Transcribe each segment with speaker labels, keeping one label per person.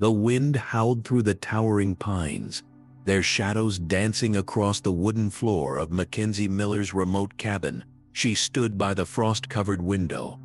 Speaker 1: The wind howled through the towering pines, their shadows dancing across the wooden floor of Mackenzie Miller's remote cabin. She stood by the frost-covered window,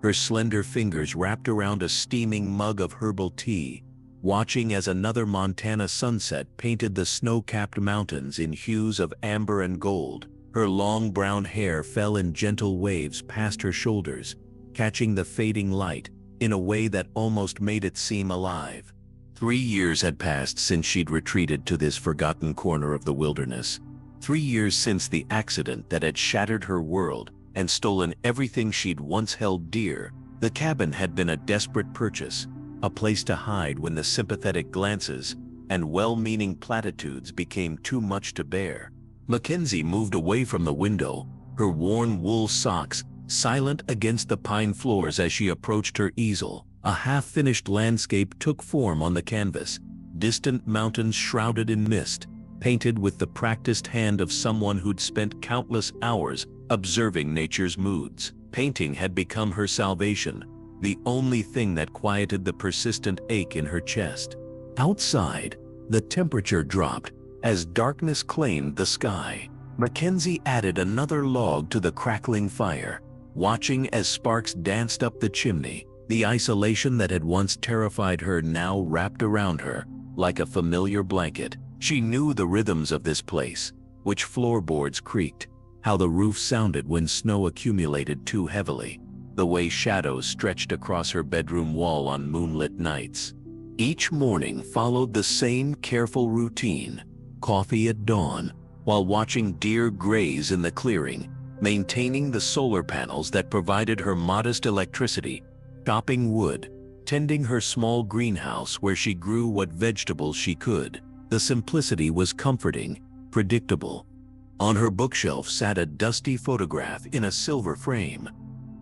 Speaker 1: her slender fingers wrapped around a steaming mug of herbal tea, watching as another Montana sunset painted the snow-capped mountains in hues of amber and gold. Her long brown hair fell in gentle waves past her shoulders, catching the fading light in a way that almost made it seem alive. 3 years had passed since she'd retreated to this forgotten corner of the wilderness. 3 years since the accident that had shattered her world and stolen everything she'd once held dear. The cabin had been a desperate purchase, a place to hide when the sympathetic glances and well-meaning platitudes became too much to bear. Mackenzie moved away from the window, her worn wool socks silent against the pine floors as she approached her easel. A half-finished landscape took form on the canvas, distant mountains shrouded in mist, painted with the practiced hand of someone who'd spent countless hours observing nature's moods. Painting had become her salvation, the only thing that quieted the persistent ache in her chest. Outside, the temperature dropped as darkness claimed the sky. Mackenzie added another log to the crackling fire, watching as sparks danced up the chimney. The isolation that had once terrified her now wrapped around her like a familiar blanket. She knew the rhythms of this place, which floorboards creaked, how the roof sounded when snow accumulated too heavily, the way shadows stretched across her bedroom wall on moonlit nights. Each morning followed the same careful routine: coffee at dawn, while watching deer graze in the clearing, maintaining the solar panels that provided her modest electricity, chopping wood, tending her small greenhouse where she grew what vegetables she could. The simplicity was comforting, predictable. On her bookshelf sat a dusty photograph in a silver frame,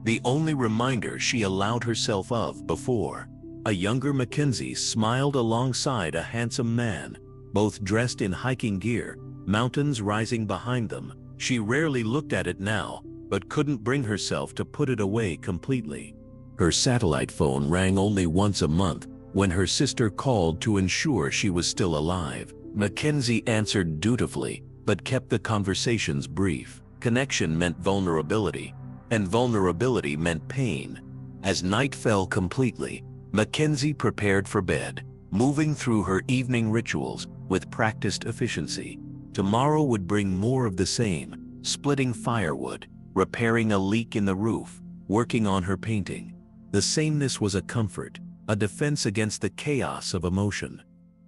Speaker 1: the only reminder she allowed herself of before. A younger Mackenzie smiled alongside a handsome man, both dressed in hiking gear, mountains rising behind them. She rarely looked at it now, but couldn't bring herself to put it away completely. Her satellite phone rang only once a month, when her sister called to ensure she was still alive. Mackenzie answered dutifully, but kept the conversations brief. Connection meant vulnerability, and vulnerability meant pain. As night fell completely, Mackenzie prepared for bed, moving through her evening rituals with practiced efficiency. Tomorrow would bring more of the same: splitting firewood, repairing a leak in the roof, working on her painting. The sameness was a comfort, a defense against the chaos of emotion.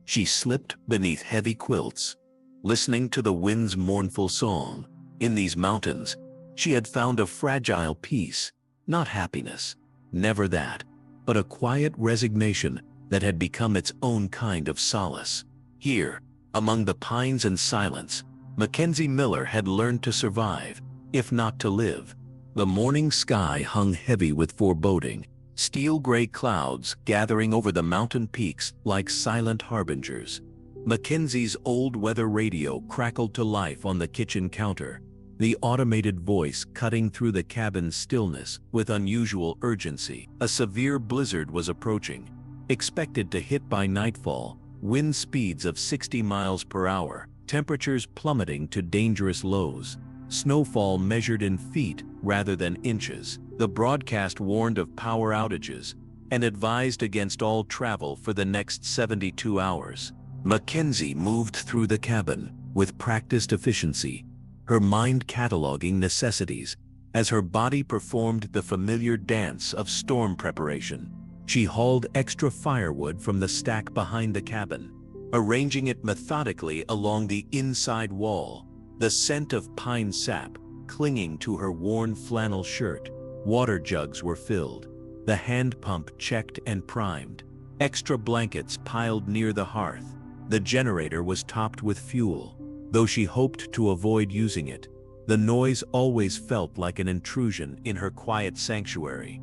Speaker 1: She slipped beneath heavy quilts, listening to the wind's mournful song. In these mountains, she had found a fragile peace, not happiness, never that, but a quiet resignation that had become its own kind of solace. Here, among the pines and silence, Mackenzie Miller had learned to survive, if not to live. The morning sky hung heavy with foreboding, steel-gray clouds gathering over the mountain peaks like silent harbingers. Mackenzie's old weather radio crackled to life on the kitchen counter, the automated voice cutting through the cabin's stillness with unusual urgency. A severe blizzard was approaching, expected to hit by nightfall, wind speeds of 60 miles per hour, temperatures plummeting to dangerous lows, snowfall measured in feet rather than inches. The broadcast warned of power outages and advised against all travel for the next 72 hours. Mackenzie moved through the cabin with practiced efficiency, her mind cataloging necessities as her body performed the familiar dance of storm preparation. She hauled extra firewood from the stack behind the cabin, arranging it methodically along the inside wall, the scent of pine sap clinging to her worn flannel shirt. Water jugs were filled, the hand pump checked and primed, extra blankets piled near the hearth. The generator was topped with fuel, though she hoped to avoid using it. The noise always felt like an intrusion in her quiet sanctuary.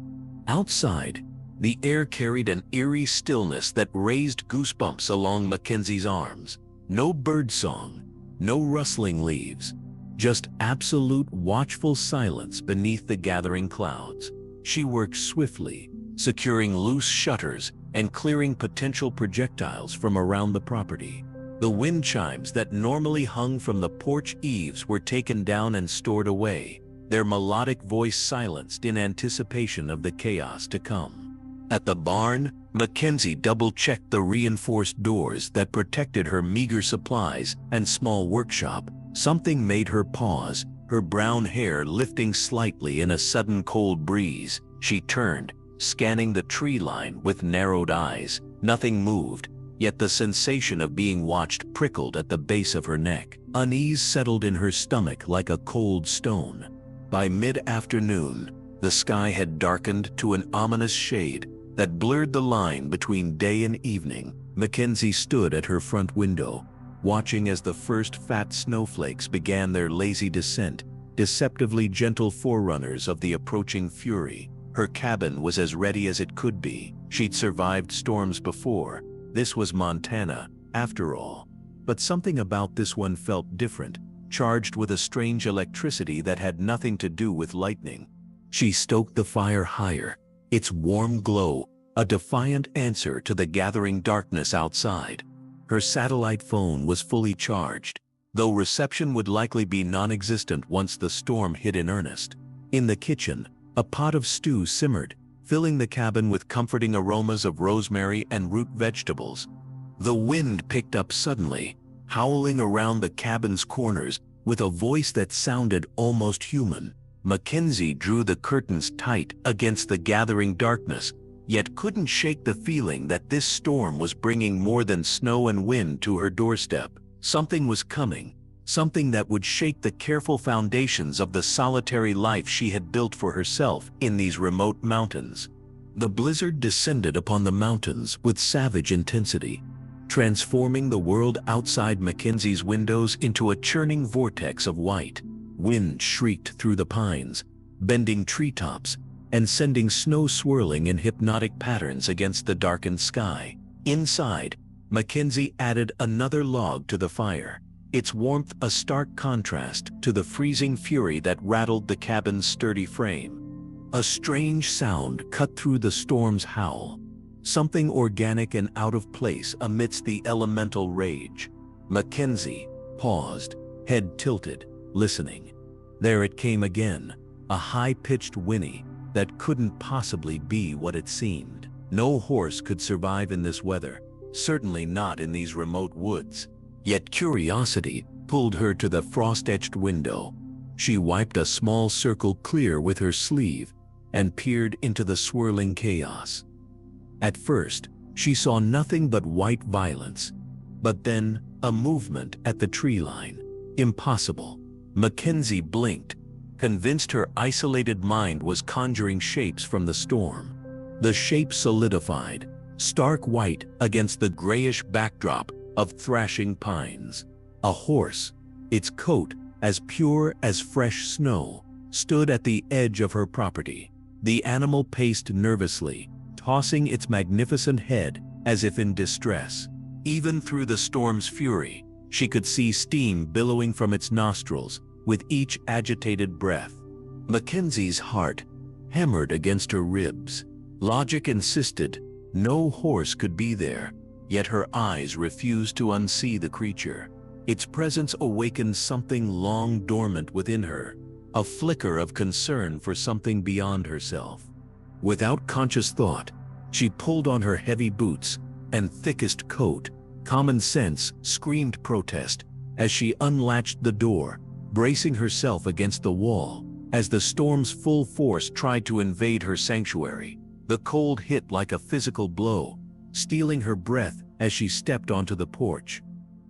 Speaker 1: Outside, the air carried an eerie stillness that raised goosebumps along Mackenzie's arms. No birdsong, no rustling leaves, just absolute watchful silence beneath the gathering clouds. She worked swiftly, securing loose shutters and clearing potential projectiles from around the property. The wind chimes that normally hung from the porch eaves were taken down and stored away, their melodic voice silenced in anticipation of the chaos to come. At the barn, Mackenzie double-checked the reinforced doors that protected her meager supplies and small workshop. Something made her pause, her brown hair lifting slightly in a sudden cold breeze. She turned, scanning the tree line with narrowed eyes. Nothing moved, yet the sensation of being watched prickled at the base of her neck. Unease settled in her stomach like a cold stone. By mid-afternoon, the sky had darkened to an ominous shade that blurred the line between day and evening. Mackenzie stood at her front window, watching as the first fat snowflakes began their lazy descent, deceptively gentle forerunners of the approaching fury. Her cabin was as ready as it could be. She'd survived storms before. This was Montana, after all. But something about this one felt different, charged with a strange electricity that had nothing to do with lightning. She stoked the fire higher, its warm glow a defiant answer to the gathering darkness outside. Her satellite phone was fully charged, though reception would likely be non-existent once the storm hit in earnest. In the kitchen, a pot of stew simmered, filling the cabin with comforting aromas of rosemary and root vegetables. The wind picked up suddenly, howling around the cabin's corners with a voice that sounded almost human. Mackenzie drew the curtains tight against the gathering darkness, yet couldn't shake the feeling that this storm was bringing more than snow and wind to her doorstep. Something was coming, something that would shake the careful foundations of the solitary life she had built for herself in these remote mountains. The blizzard descended upon the mountains with savage intensity, transforming the world outside Mackenzie's windows into a churning vortex of white. Wind shrieked through the pines, bending treetops, and sending snow swirling in hypnotic patterns against the darkened sky. Inside, Mackenzie added another log to the fire, its warmth a stark contrast to the freezing fury that rattled the cabin's sturdy frame. A strange sound cut through the storm's howl, something organic and out of place amidst the elemental rage. Mackenzie paused, head tilted, listening. There it came again, a high-pitched whinny that couldn't possibly be what it seemed. No horse could survive in this weather, certainly not in these remote woods. Yet curiosity pulled her to the frost-etched window. She wiped a small circle clear with her sleeve and peered into the swirling chaos. At first, she saw nothing but white violence, but then a movement at the tree line. Impossible. Mackenzie blinked, convinced her isolated mind was conjuring shapes from the storm. The shape solidified, stark white against the grayish backdrop of thrashing pines. A horse, its coat as pure as fresh snow, stood at the edge of her property. The animal paced nervously, tossing its magnificent head as if in distress. Even through the storm's fury, she could see steam billowing from its nostrils with each agitated breath. Mackenzie's heart hammered against her ribs. Logic insisted no horse could be there, yet her eyes refused to unsee the creature. Its presence awakened something long dormant within her, a flicker of concern for something beyond herself. Without conscious thought, she pulled on her heavy boots and thickest coat. Common sense screamed protest as she unlatched the door, bracing herself against the wall as the storm's full force tried to invade her sanctuary. The cold hit like a physical blow, stealing her breath as she stepped onto the porch.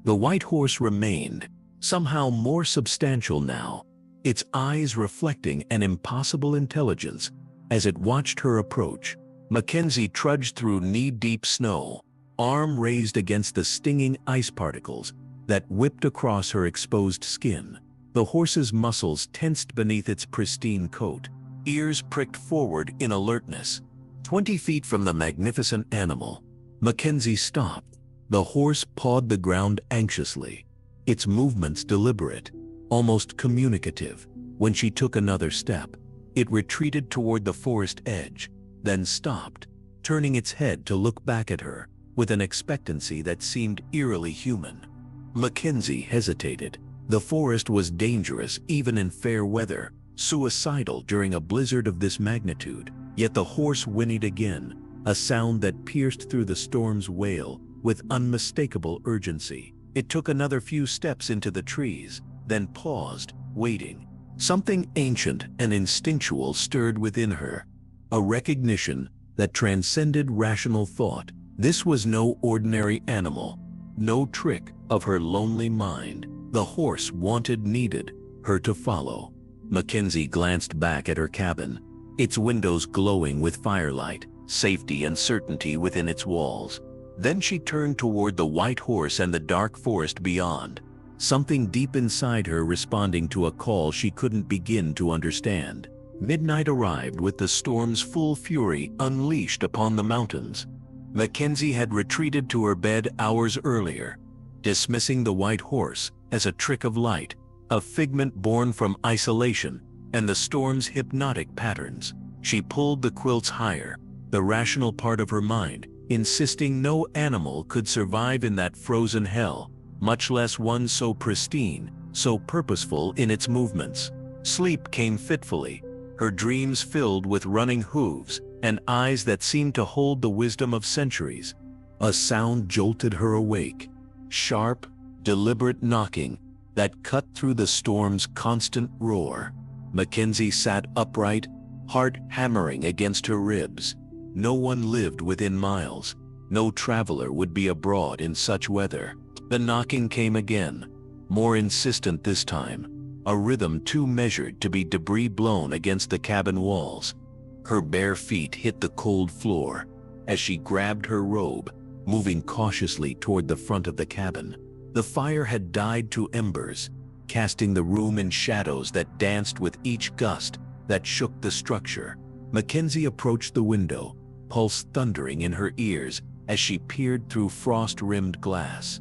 Speaker 1: The white horse remained, somehow more substantial now, its eyes reflecting an impossible intelligence as it watched her approach. Mackenzie trudged through knee-deep snow, arm raised against the stinging ice particles that whipped across her exposed skin. The horse's muscles tensed beneath its pristine coat, ears pricked forward in alertness. 20 feet from the magnificent animal, Mackenzie stopped. The horse pawed the ground anxiously, its movements deliberate, almost communicative. When she took another step, it retreated toward the forest edge, then stopped, turning its head to look back at her, with an expectancy that seemed eerily human. Mackenzie hesitated. The forest was dangerous even in fair weather, suicidal during a blizzard of this magnitude. Yet the horse whinnied again, a sound that pierced through the storm's wail with unmistakable urgency. It took another few steps into the trees, then paused, waiting. Something ancient and instinctual stirred within her, a recognition that transcended rational thought. This was no ordinary animal, no trick of her lonely mind. The horse needed her to follow. Mackenzie glanced back at her cabin, its windows glowing with firelight, safety and certainty within its walls. Then she turned toward the white horse and the dark forest beyond, something deep inside her responding to a call she couldn't begin to understand. Midnight arrived with the storm's full fury unleashed upon the mountains. Mackenzie had retreated to her bed hours earlier, dismissing the white horse as a trick of light, a figment born from isolation and the storm's hypnotic patterns. She pulled the quilts higher, the rational part of her mind insisting no animal could survive in that frozen hell, much less one so pristine, so purposeful in its movements. Sleep came fitfully, her dreams filled with running hooves and eyes that seemed to hold the wisdom of centuries. A sound jolted her awake, sharp, deliberate knocking that cut through the storm's constant roar. Mackenzie sat upright, heart hammering against her ribs. No one lived within miles. No traveler would be abroad in such weather. The knocking came again, more insistent this time, a rhythm too measured to be debris blown against the cabin walls. Her bare feet hit the cold floor as she grabbed her robe, moving cautiously toward the front of the cabin. The fire had died to embers, casting the room in shadows that danced with each gust that shook the structure. Mackenzie approached the window, pulse thundering in her ears as she peered through frost-rimmed glass.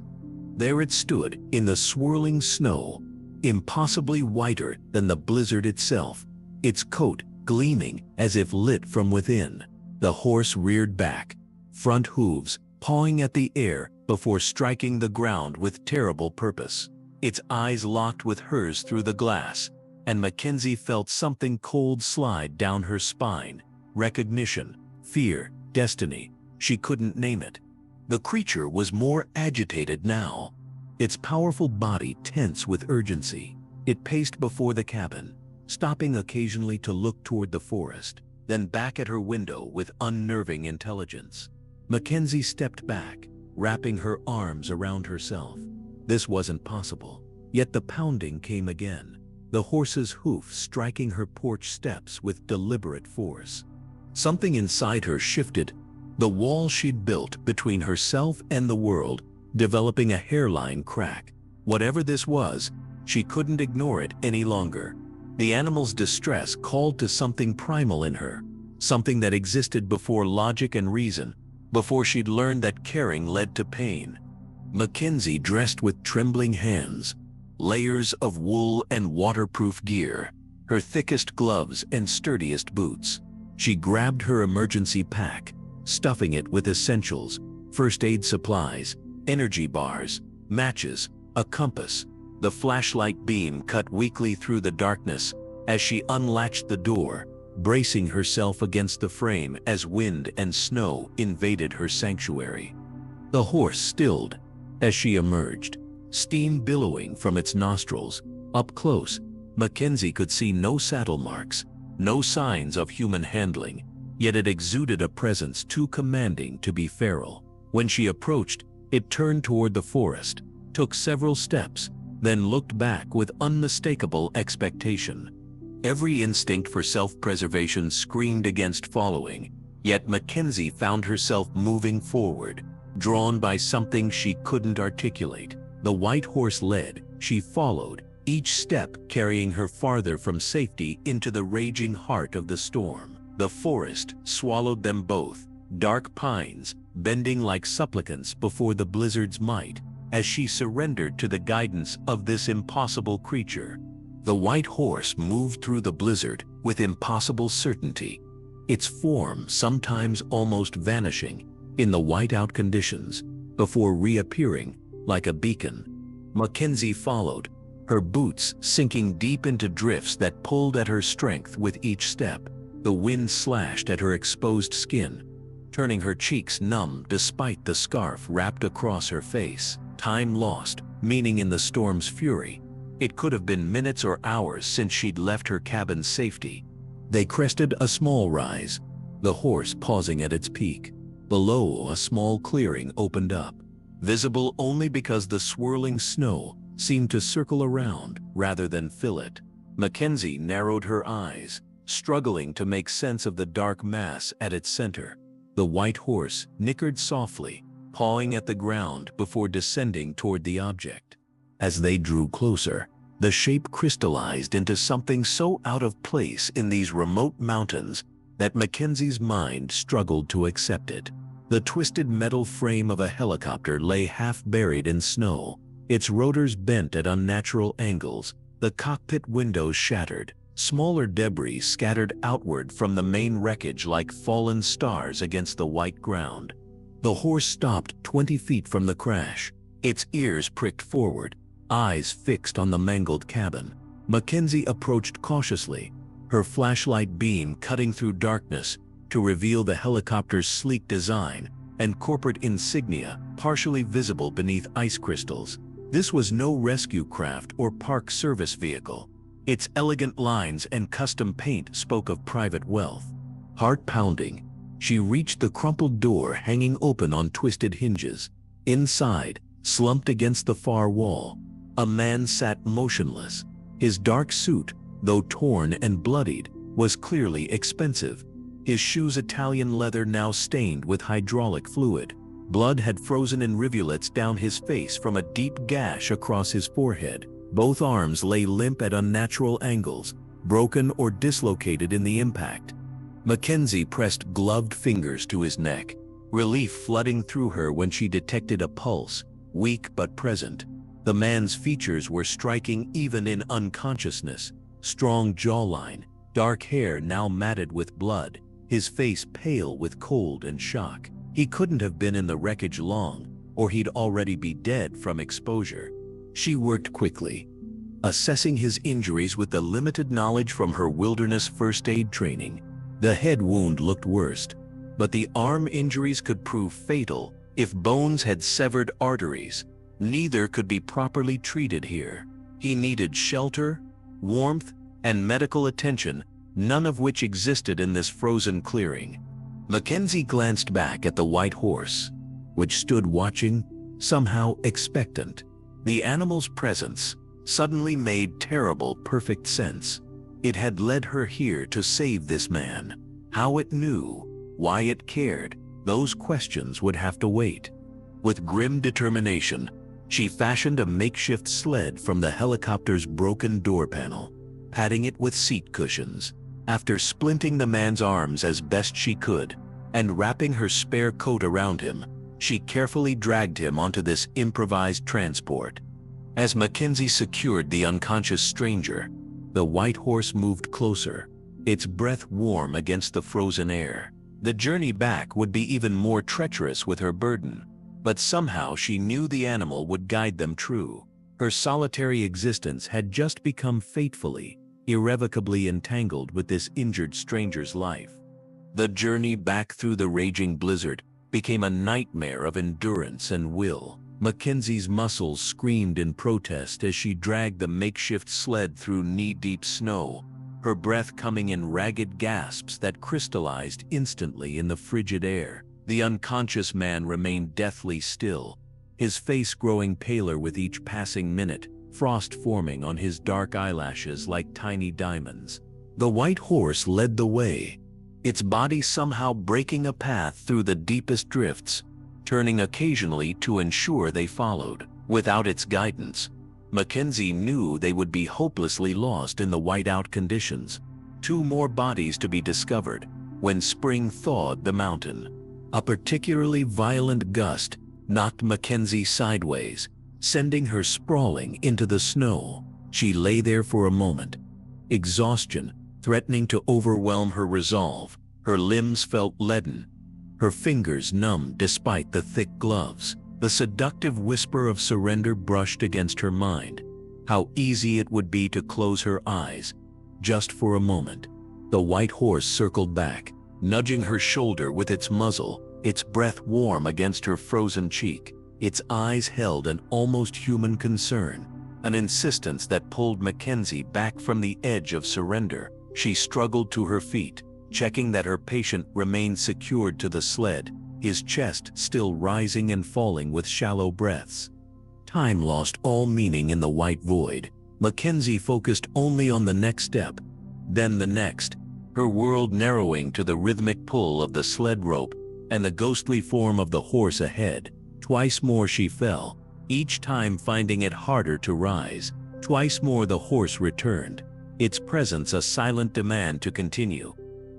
Speaker 1: There it stood in the swirling snow, impossibly whiter than the blizzard itself, its coat gleaming as if lit from within. The horse reared back, front hooves pawing at the air before striking the ground with terrible purpose. Its eyes locked with hers through the glass, and Mackenzie felt something cold slide down her spine. Recognition, fear, destiny. She couldn't name it. The creature was more agitated now, its powerful body tense with urgency. It paced before the cabin, stopping occasionally to look toward the forest, then back at her window with unnerving intelligence. Mackenzie stepped back, wrapping her arms around herself. This wasn't possible. Yet the pounding came again, the horse's hoof striking her porch steps with deliberate force. Something inside her shifted, the wall she'd built between herself and the world, developing a hairline crack. Whatever this was, she couldn't ignore it any longer. The animal's distress called to something primal in her, something that existed before logic and reason, before she'd learned that caring led to pain. Mackenzie dressed with trembling hands, layers of wool and waterproof gear, her thickest gloves and sturdiest boots. She grabbed her emergency pack, stuffing it with essentials, first aid supplies, energy bars, matches, a compass. The flashlight beam cut weakly through the darkness as she unlatched the door, bracing herself against the frame as wind and snow invaded her sanctuary. The horse stilled as she emerged, steam billowing from its nostrils. Up close, Mackenzie could see no saddle marks, no signs of human handling, yet it exuded a presence too commanding to be feral. When she approached, it turned toward the forest, took several steps, then looked back with unmistakable expectation. Every instinct for self-preservation screamed against following, yet Mackenzie found herself moving forward, drawn by something she couldn't articulate. The white horse led, she followed, each step carrying her farther from safety into the raging heart of the storm. The forest swallowed them both, dark pines bending like supplicants before the blizzard's might, as she surrendered to the guidance of this impossible creature. The white horse moved through the blizzard with impossible certainty, its form sometimes almost vanishing in the whiteout conditions before reappearing like a beacon. Mackenzie followed, her boots sinking deep into drifts that pulled at her strength with each step. The wind slashed at her exposed skin, turning her cheeks numb despite the scarf wrapped across her face. Time lost, meaning in the storm's fury. It could have been minutes or hours since she'd left her cabin's safety. They crested a small rise, the horse pausing at its peak. Below, a small clearing opened up, visible only because the swirling snow seemed to circle around rather than fill it. Mackenzie narrowed her eyes, struggling to make sense of the dark mass at its center. The white horse nickered softly, pawing at the ground before descending toward the object. As they drew closer, the shape crystallized into something so out of place in these remote mountains that Mackenzie's mind struggled to accept it. The twisted metal frame of a helicopter lay half buried in snow, its rotors bent at unnatural angles, the cockpit windows shattered, smaller debris scattered outward from the main wreckage like fallen stars against the white ground. The horse stopped 20 feet from the crash, its ears pricked forward, eyes fixed on the mangled cabin. Mackenzie approached cautiously, her flashlight beam cutting through darkness to reveal the helicopter's sleek design and corporate insignia partially visible beneath ice crystals. This was no rescue craft or park service vehicle. Its elegant lines and custom paint spoke of private wealth. Heart pounding, she reached the crumpled door hanging open on twisted hinges. Inside, slumped against the far wall, a man sat motionless. His dark suit, though torn and bloodied, was clearly expensive. His shoes Italian leather now stained with hydraulic fluid. Blood had frozen in rivulets down his face from a deep gash across his forehead. Both arms lay limp at unnatural angles, broken or dislocated in the impact. Mackenzie pressed gloved fingers to his neck, relief flooding through her when she detected a pulse, weak but present. The man's features were striking even in unconsciousness. Strong jawline, dark hair now matted with blood, his face pale with cold and shock. He couldn't have been in the wreckage long, or he'd already be dead from exposure. She worked quickly, assessing his injuries with the limited knowledge from her wilderness first aid training. The head wound looked worst, but the arm injuries could prove fatal if bones had severed arteries. Neither could be properly treated here. He needed shelter, warmth, and medical attention, none of which existed in this frozen clearing. Mackenzie glanced back at the white horse, which stood watching, somehow expectant. The animal's presence suddenly made terrible, perfect sense. It had led her here to save this man. How it knew, why it cared, those questions would have to wait. With grim determination, she fashioned a makeshift sled from the helicopter's broken door panel, padding it with seat cushions. After splinting the man's arms as best she could and wrapping her spare coat around him, she carefully dragged him onto this improvised transport. As Mackenzie secured the unconscious stranger, the white horse moved closer, its breath warm against the frozen air. The journey back would be even more treacherous with her burden, but somehow she knew the animal would guide them true. Her solitary existence had just become fatefully, irrevocably entangled with this injured stranger's life. The journey back through the raging blizzard became a nightmare of endurance and will. Mackenzie's muscles screamed in protest as she dragged the makeshift sled through knee-deep snow, her breath coming in ragged gasps that crystallized instantly in the frigid air. The unconscious man remained deathly still, his face growing paler with each passing minute, frost forming on his dark eyelashes like tiny diamonds. The white horse led the way, its body somehow breaking a path through the deepest drifts, turning occasionally to ensure they followed. Without its guidance, Mackenzie knew they would be hopelessly lost in the whiteout conditions. 2 more bodies to be discovered when spring thawed the mountain. A particularly violent gust knocked Mackenzie sideways, sending her sprawling into the snow. She lay there for a moment, exhaustion threatening to overwhelm her resolve. Her limbs felt leaden, her fingers numb despite the thick gloves. The seductive whisper of surrender brushed against her mind. How easy it would be to close her eyes, just for a moment. The white horse circled back, nudging her shoulder with its muzzle, its breath warm against her frozen cheek. Its eyes held an almost human concern, an insistence that pulled Mackenzie back from the edge of surrender. She struggled to her feet, checking that her patient remained secured to the sled, his chest still rising and falling with shallow breaths. Time lost all meaning in the white void. Mackenzie focused only on the next step, then the next, her world narrowing to the rhythmic pull of the sled rope and the ghostly form of the horse ahead. Twice more she fell, each time finding it harder to rise. Twice more the horse returned, its presence a silent demand to continue.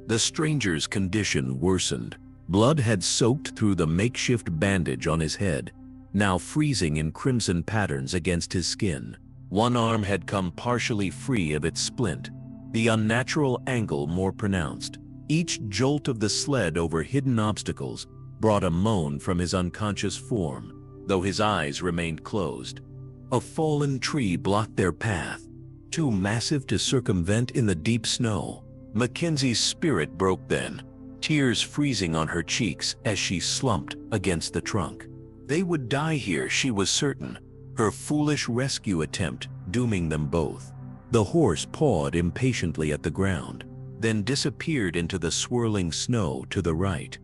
Speaker 1: The stranger's condition worsened. Blood had soaked through the makeshift bandage on his head, now freezing in crimson patterns against his skin. One arm had come partially free of its splint, the unnatural angle more pronounced. Each jolt of the sled over hidden obstacles brought a moan from his unconscious form, though his eyes remained closed. A fallen tree blocked their path, too massive to circumvent in the deep snow. Mackenzie's spirit broke then, tears freezing on her cheeks as she slumped against the trunk. They would die here, she was certain, her foolish rescue attempt dooming them both. The horse pawed impatiently at the ground, then disappeared into the swirling snow to the right.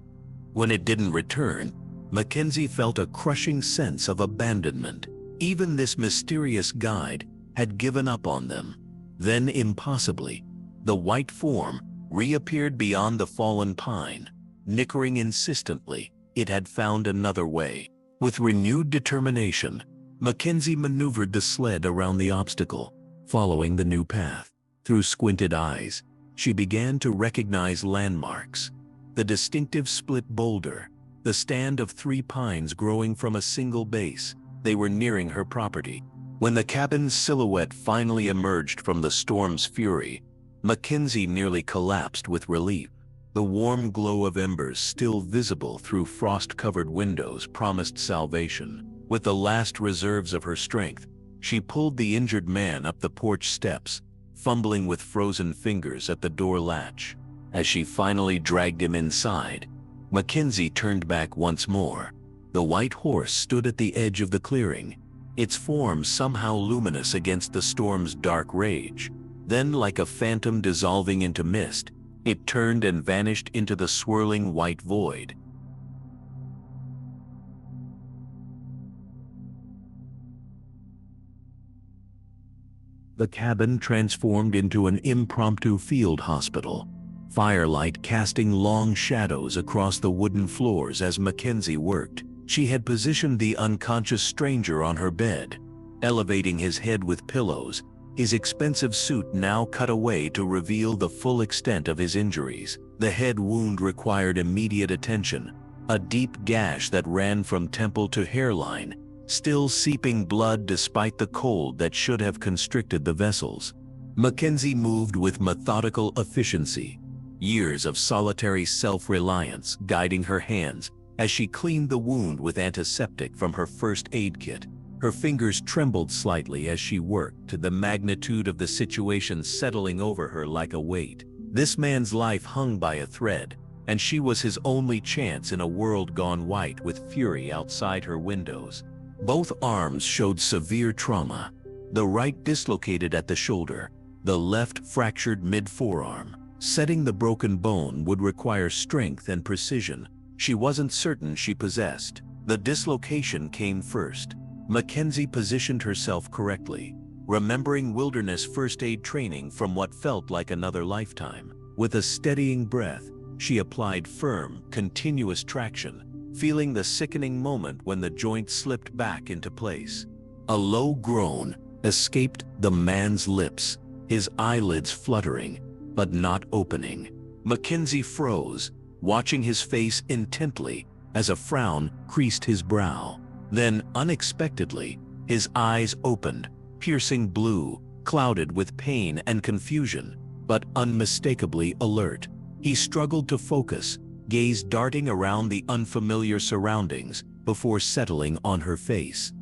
Speaker 1: When it didn't return, Mackenzie felt a crushing sense of abandonment. Even this mysterious guide had given up on them. Then, impossibly, the white form reappeared beyond the fallen pine, nickering insistently. It had found another way. With renewed determination, Mackenzie maneuvered the sled around the obstacle, following the new path. Through squinted eyes, she began to recognize landmarks. The distinctive split boulder, the stand of 3 pines growing from a single base. They were nearing her property. When the cabin's silhouette finally emerged from the storm's fury, Mackenzie nearly collapsed with relief. The warm glow of embers still visible through frost-covered windows promised salvation. With the last reserves of her strength, she pulled the injured man up the porch steps, fumbling with frozen fingers at the door latch. As she finally dragged him inside, Mackenzie turned back once more. The white horse stood at the edge of the clearing, its form somehow luminous against the storm's dark rage. Then, like a phantom dissolving into mist, it turned and vanished into the swirling white void. The cabin transformed into an impromptu field hospital, firelight casting long shadows across the wooden floors as Mackenzie worked. She had positioned the unconscious stranger on her bed, elevating his head with pillows, his expensive suit now cut away to reveal the full extent of his injuries. The head wound required immediate attention, a deep gash that ran from temple to hairline, still seeping blood despite the cold that should have constricted the vessels. Mackenzie moved with methodical efficiency, years of solitary self-reliance guiding her hands as she cleaned the wound with antiseptic from her first aid kit. Her fingers trembled slightly as she worked, the magnitude of the situation settling over her like a weight. This man's life hung by a thread, and she was his only chance in a world gone white with fury outside her windows. Both arms showed severe trauma, the right dislocated at the shoulder, the left fractured mid-forearm. Setting the broken bone would require strength and precision she wasn't certain she possessed. The dislocation came first. Mackenzie positioned herself correctly, remembering wilderness first aid training from what felt like another lifetime. With a steadying breath, she applied firm, continuous traction, feeling the sickening moment when the joint slipped back into place. A low groan escaped the man's lips, his eyelids fluttering, but not opening. Mackenzie froze, watching his face intently as a frown creased his brow. Then, unexpectedly, his eyes opened, piercing blue, clouded with pain and confusion, but unmistakably alert. He struggled to focus, gaze darting around the unfamiliar surroundings before settling on her face.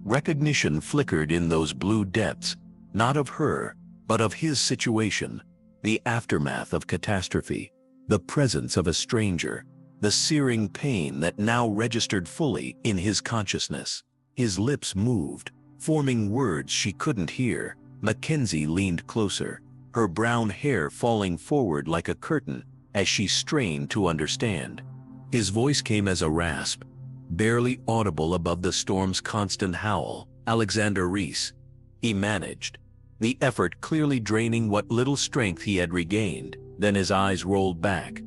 Speaker 1: Recognition flickered in those blue depths, not of her, but of his situation, the aftermath of catastrophe, the presence of a stranger, the searing pain that now registered fully in his consciousness. His lips moved, forming words she couldn't hear. Mackenzie leaned closer, her brown hair falling forward like a curtain as she strained to understand. His voice came as a rasp, barely audible above the storm's constant howl. "Alexander Reese," he managed, the effort clearly draining what little strength he had regained. Then his eyes rolled back,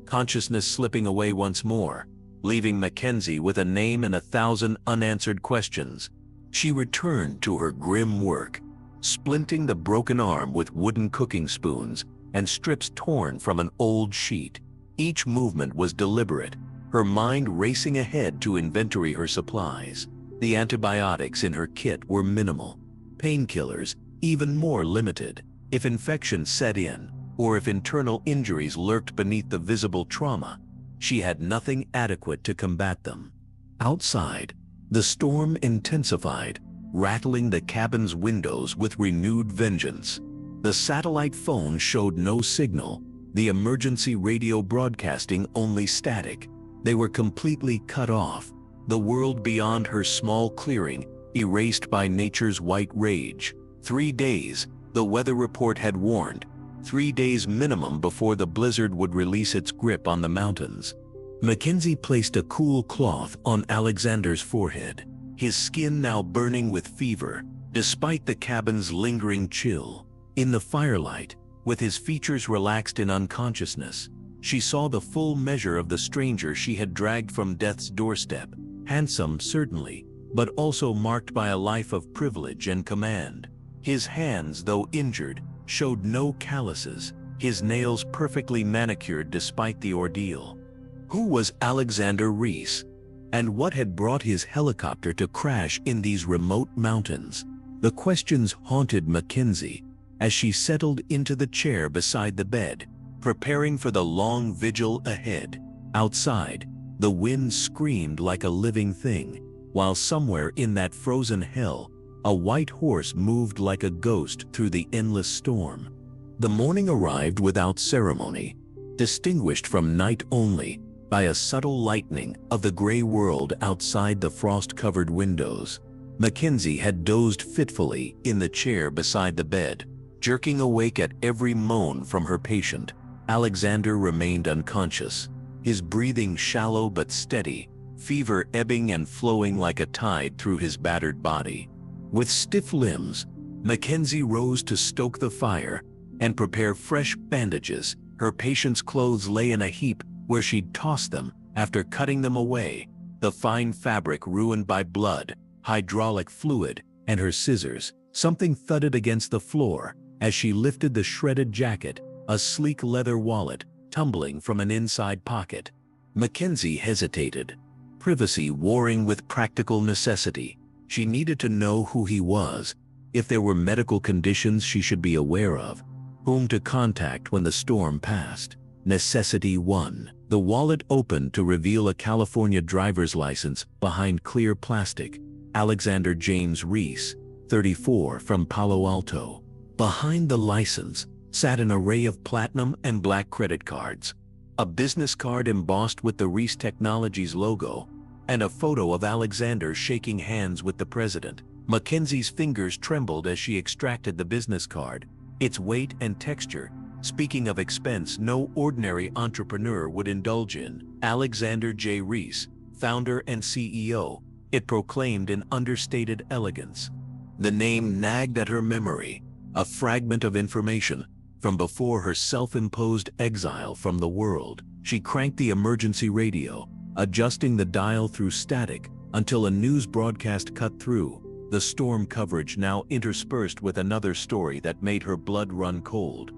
Speaker 1: consciousness slipping away once more, leaving Mackenzie with a name and 1,000 unanswered questions. She returned to her grim work, splinting the broken arm with wooden cooking spoons and strips torn from an old sheet. Each movement was deliberate, her mind racing ahead to inventory her supplies. The antibiotics in her kit were minimal, painkillers even more limited. If infection set in, or if internal injuries lurked beneath the visible trauma, she had nothing adequate to combat them. Outside, the storm intensified, rattling the cabin's windows with renewed vengeance. The satellite phone showed no signal, the emergency radio broadcasting only static. They were completely cut off, the world beyond her small clearing erased by nature's white rage. 3 days, the weather report had warned, 3 days minimum before the blizzard would release its grip on the mountains. Mackenzie placed a cool cloth on Alexander's forehead, his skin now burning with fever, despite the cabin's lingering chill. In the firelight, with his features relaxed in unconsciousness, she saw the full measure of the stranger she had dragged from death's doorstep. Handsome, certainly, but also marked by a life of privilege and command. His hands, though injured, showed no calluses, his nails perfectly manicured despite the ordeal. Who was Alexander Reese? And what had brought his helicopter to crash in these remote mountains? The questions haunted Mackenzie as she settled into the chair beside the bed, preparing for the long vigil ahead. Outside, the wind screamed like a living thing, while somewhere in that frozen hell, a white horse moved like a ghost through the endless storm. The morning arrived without ceremony, distinguished from night only by a subtle lightening of the gray world outside the frost-covered windows. Mackenzie had dozed fitfully in the chair beside the bed, jerking awake at every moan from her patient. Alexander remained unconscious, his breathing shallow but steady, fever ebbing and flowing like a tide through his battered body. With stiff limbs, Mackenzie rose to stoke the fire and prepare fresh bandages. Her patient's clothes lay in a heap where she'd tossed them after cutting them away, the fine fabric ruined by blood, hydraulic fluid, and her scissors. Something thudded against the floor as she lifted the shredded jacket, a sleek leather wallet tumbling from an inside pocket. Mackenzie hesitated, privacy warring with practical necessity. She needed to know who he was, if there were medical conditions she should be aware of, whom to contact when the storm passed. Necessity 1. The wallet opened to reveal a California driver's license behind clear plastic. Alexander James Reese, 34, from Palo Alto. Behind the license sat an array of platinum and black credit cards, a business card embossed with the Reese Technologies logo, and a photo of Alexander shaking hands with the president. Mackenzie's fingers trembled as she extracted the business card, its weight and texture speaking of expense no ordinary entrepreneur would indulge in. Alexander J. Reese, founder and CEO, it proclaimed in understated elegance. The name nagged at her memory, a fragment of information from before her self-imposed exile from the world. She cranked the emergency radio, adjusting the dial through static until a news broadcast cut through, the storm coverage now interspersed with another story that made her blood run cold.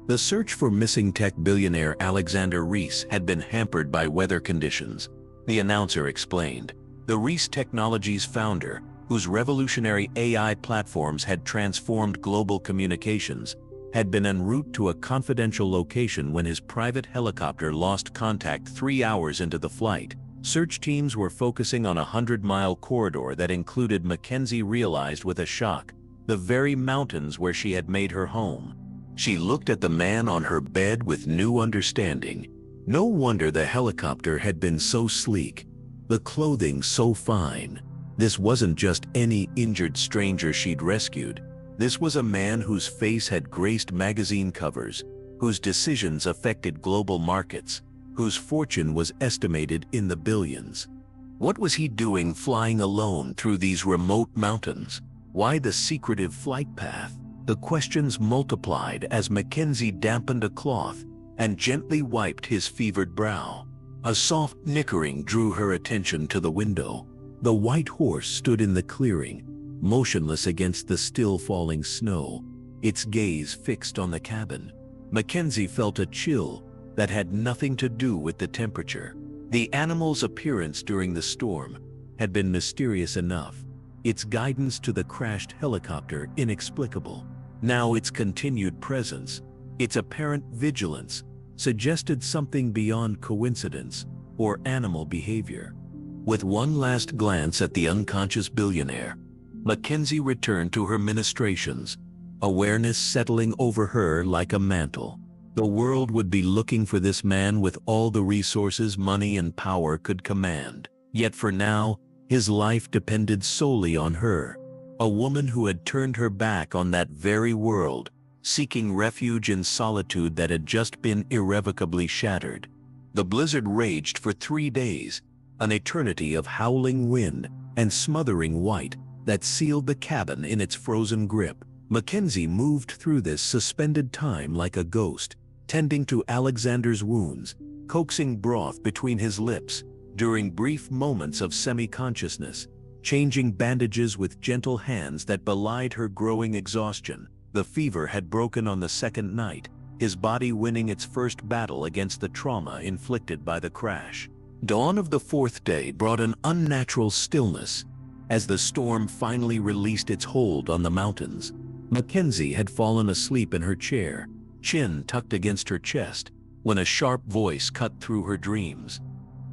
Speaker 1: The search for missing tech billionaire Alexander Reese had been hampered by weather conditions, the announcer explained. The Reese Technologies founder, whose revolutionary AI platforms had transformed global communications, had been en route to a confidential location when his private helicopter lost contact 3 hours into the flight. Search teams were focusing on a 100-mile corridor that included, Mackenzie realized with a shock, the very mountains where she had made her home. She looked at the man on her bed with new understanding. No wonder the helicopter had been so sleek, the clothing so fine. This wasn't just any injured stranger she'd rescued. This was a man whose face had graced magazine covers, whose decisions affected global markets, whose fortune was estimated in the billions. What was he doing flying alone through these remote mountains? Why the secretive flight path? The questions multiplied as Mackenzie dampened a cloth and gently wiped his fevered brow. A soft nickering drew her attention to the window. The white horse stood in the clearing, motionless against the still falling snow, its gaze fixed on the cabin. Mackenzie felt a chill that had nothing to do with the temperature. The animal's appearance during the storm had been mysterious enough, its guidance to the crashed helicopter inexplicable. Now its continued presence, its apparent vigilance, suggested something beyond coincidence or animal behavior. With one last glance at the unconscious billionaire, Mackenzie returned to her ministrations, awareness settling over her like a mantle. The world would be looking for this man with all the resources money and power could command. Yet for now, his life depended solely on her, a woman who had turned her back on that very world, seeking refuge in solitude that had just been irrevocably shattered. The blizzard raged for 3 days, an eternity of howling wind and smothering white that sealed the cabin in its frozen grip. Mackenzie moved through this suspended time like a ghost, tending to Alexander's wounds, coaxing broth between his lips during brief moments of semi-consciousness, changing bandages with gentle hands that belied her growing exhaustion. The fever had broken on the second night, his body winning its first battle against the trauma inflicted by the crash. Dawn of the 4th day brought an unnatural stillness as the storm finally released its hold on the mountains. Mackenzie had fallen asleep in her chair, chin tucked against her chest, when a sharp voice cut through her dreams.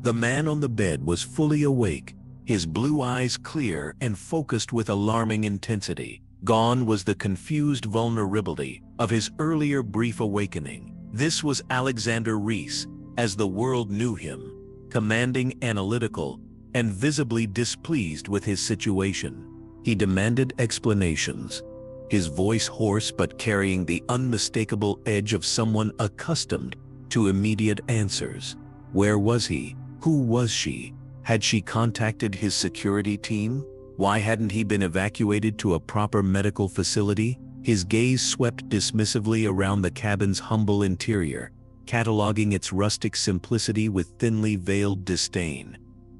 Speaker 1: The man on the bed was fully awake, his blue eyes clear and focused with alarming intensity. Gone was the confused vulnerability of his earlier brief awakening. This was Alexander Reese, as the world knew him, commanding, analytical, and visibly displeased with his situation. He demanded explanations, his voice hoarse but carrying the unmistakable edge of someone accustomed to immediate answers. Where was he? Who was she? Had she contacted his security team? Why hadn't he been evacuated to a proper medical facility? His gaze swept dismissively around the cabin's humble interior, cataloging its rustic simplicity with thinly veiled disdain.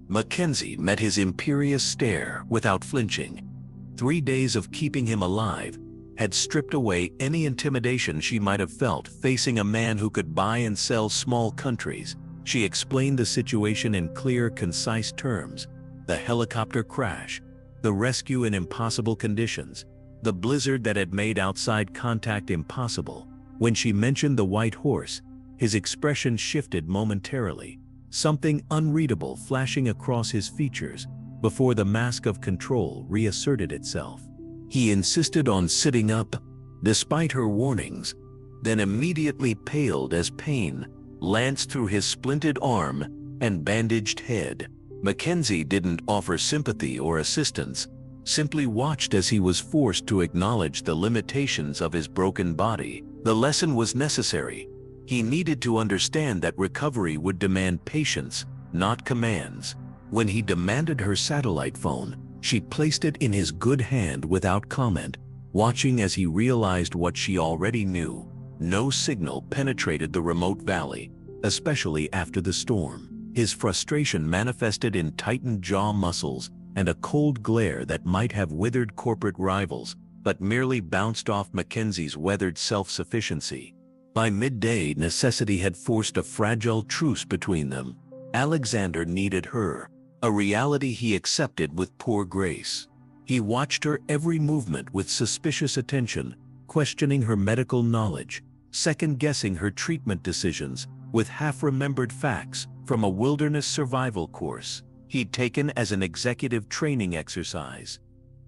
Speaker 1: Mackenzie met his imperious stare without flinching. 3 days of keeping him alive had stripped away any intimidation she might have felt facing a man who could buy and sell small countries. She explained the situation in clear, concise terms: the helicopter crash, the rescue in impossible conditions, the blizzard that had made outside contact impossible. When she mentioned the white horse, his expression shifted momentarily, something unreadable flashing across his features before the mask of control reasserted itself. He insisted on sitting up, despite her warnings, then immediately paled as pain lanced through his splinted arm and bandaged head. Mackenzie didn't offer sympathy or assistance, simply watched as he was forced to acknowledge the limitations of his broken body. The lesson was necessary. He needed to understand that recovery would demand patience, not commands. When he demanded her satellite phone, she placed it in his good hand without comment, watching as he realized what she already knew. No signal penetrated the remote valley, especially after the storm. His frustration manifested in tightened jaw muscles and a cold glare that might have withered corporate rivals, but merely bounced off Mackenzie's weathered self-sufficiency. By midday, necessity had forced a fragile truce between them. Alexander needed her, a reality he accepted with poor grace. He watched her every movement with suspicious attention, questioning her medical knowledge, second-guessing her treatment decisions with half-remembered facts from a wilderness survival course he'd taken as an executive training exercise.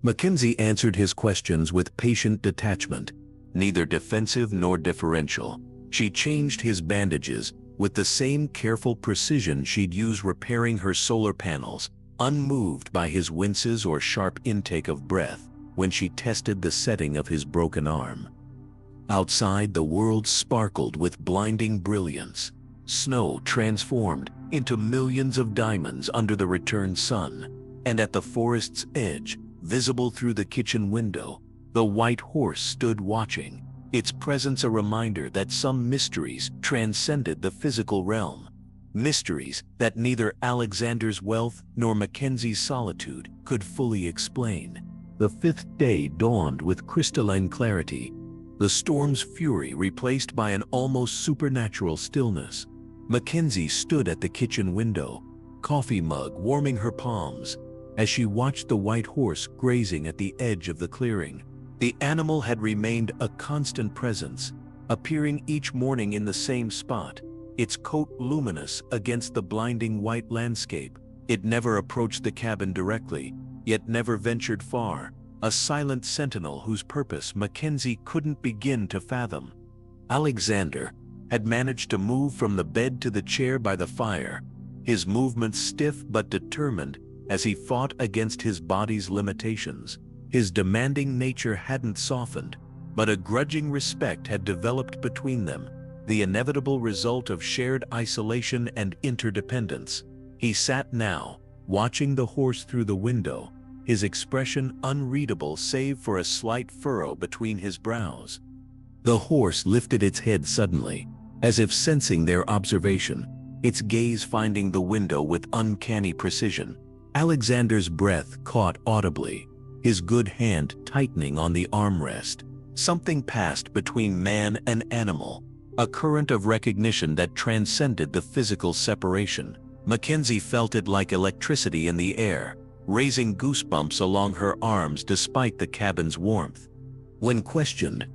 Speaker 1: Mackenzie answered his questions with patient detachment, neither defensive nor deferential. She changed his bandages with the same careful precision she'd use repairing her solar panels, unmoved by his winces or sharp intake of breath when she tested the setting of his broken arm. Outside, the world sparkled with blinding brilliance. Snow transformed into millions of diamonds under the returned sun, and at the forest's edge, visible through the kitchen window, the white horse stood watching, its presence a reminder that some mysteries transcended the physical realm. Mysteries that neither Alexander's wealth nor Mackenzie's solitude could fully explain. The fifth day dawned with crystalline clarity, the storm's fury replaced by an almost supernatural stillness. Mackenzie stood at the kitchen window, coffee mug warming her palms, as she watched the white horse grazing at the edge of the clearing. The animal had remained a constant presence, appearing each morning in the same spot, its coat luminous against the blinding white landscape. It never approached the cabin directly, yet never ventured far, a silent sentinel whose purpose Mackenzie couldn't begin to fathom. Alexander had managed to move from the bed to the chair by the fire, his movements stiff but determined as he fought against his body's limitations. His demanding nature hadn't softened, but a grudging respect had developed between them, the inevitable result of shared isolation and interdependence. He sat now, watching the horse through the window, his expression unreadable save for a slight furrow between his brows. The horse lifted its head suddenly, as if sensing their observation, its gaze finding the window with uncanny precision. Alexander's breath caught audibly, his good hand tightening on the armrest. Something passed between man and animal, a current of recognition that transcended the physical separation. Mackenzie felt it like electricity in the air, raising goosebumps along her arms despite the cabin's warmth. When questioned,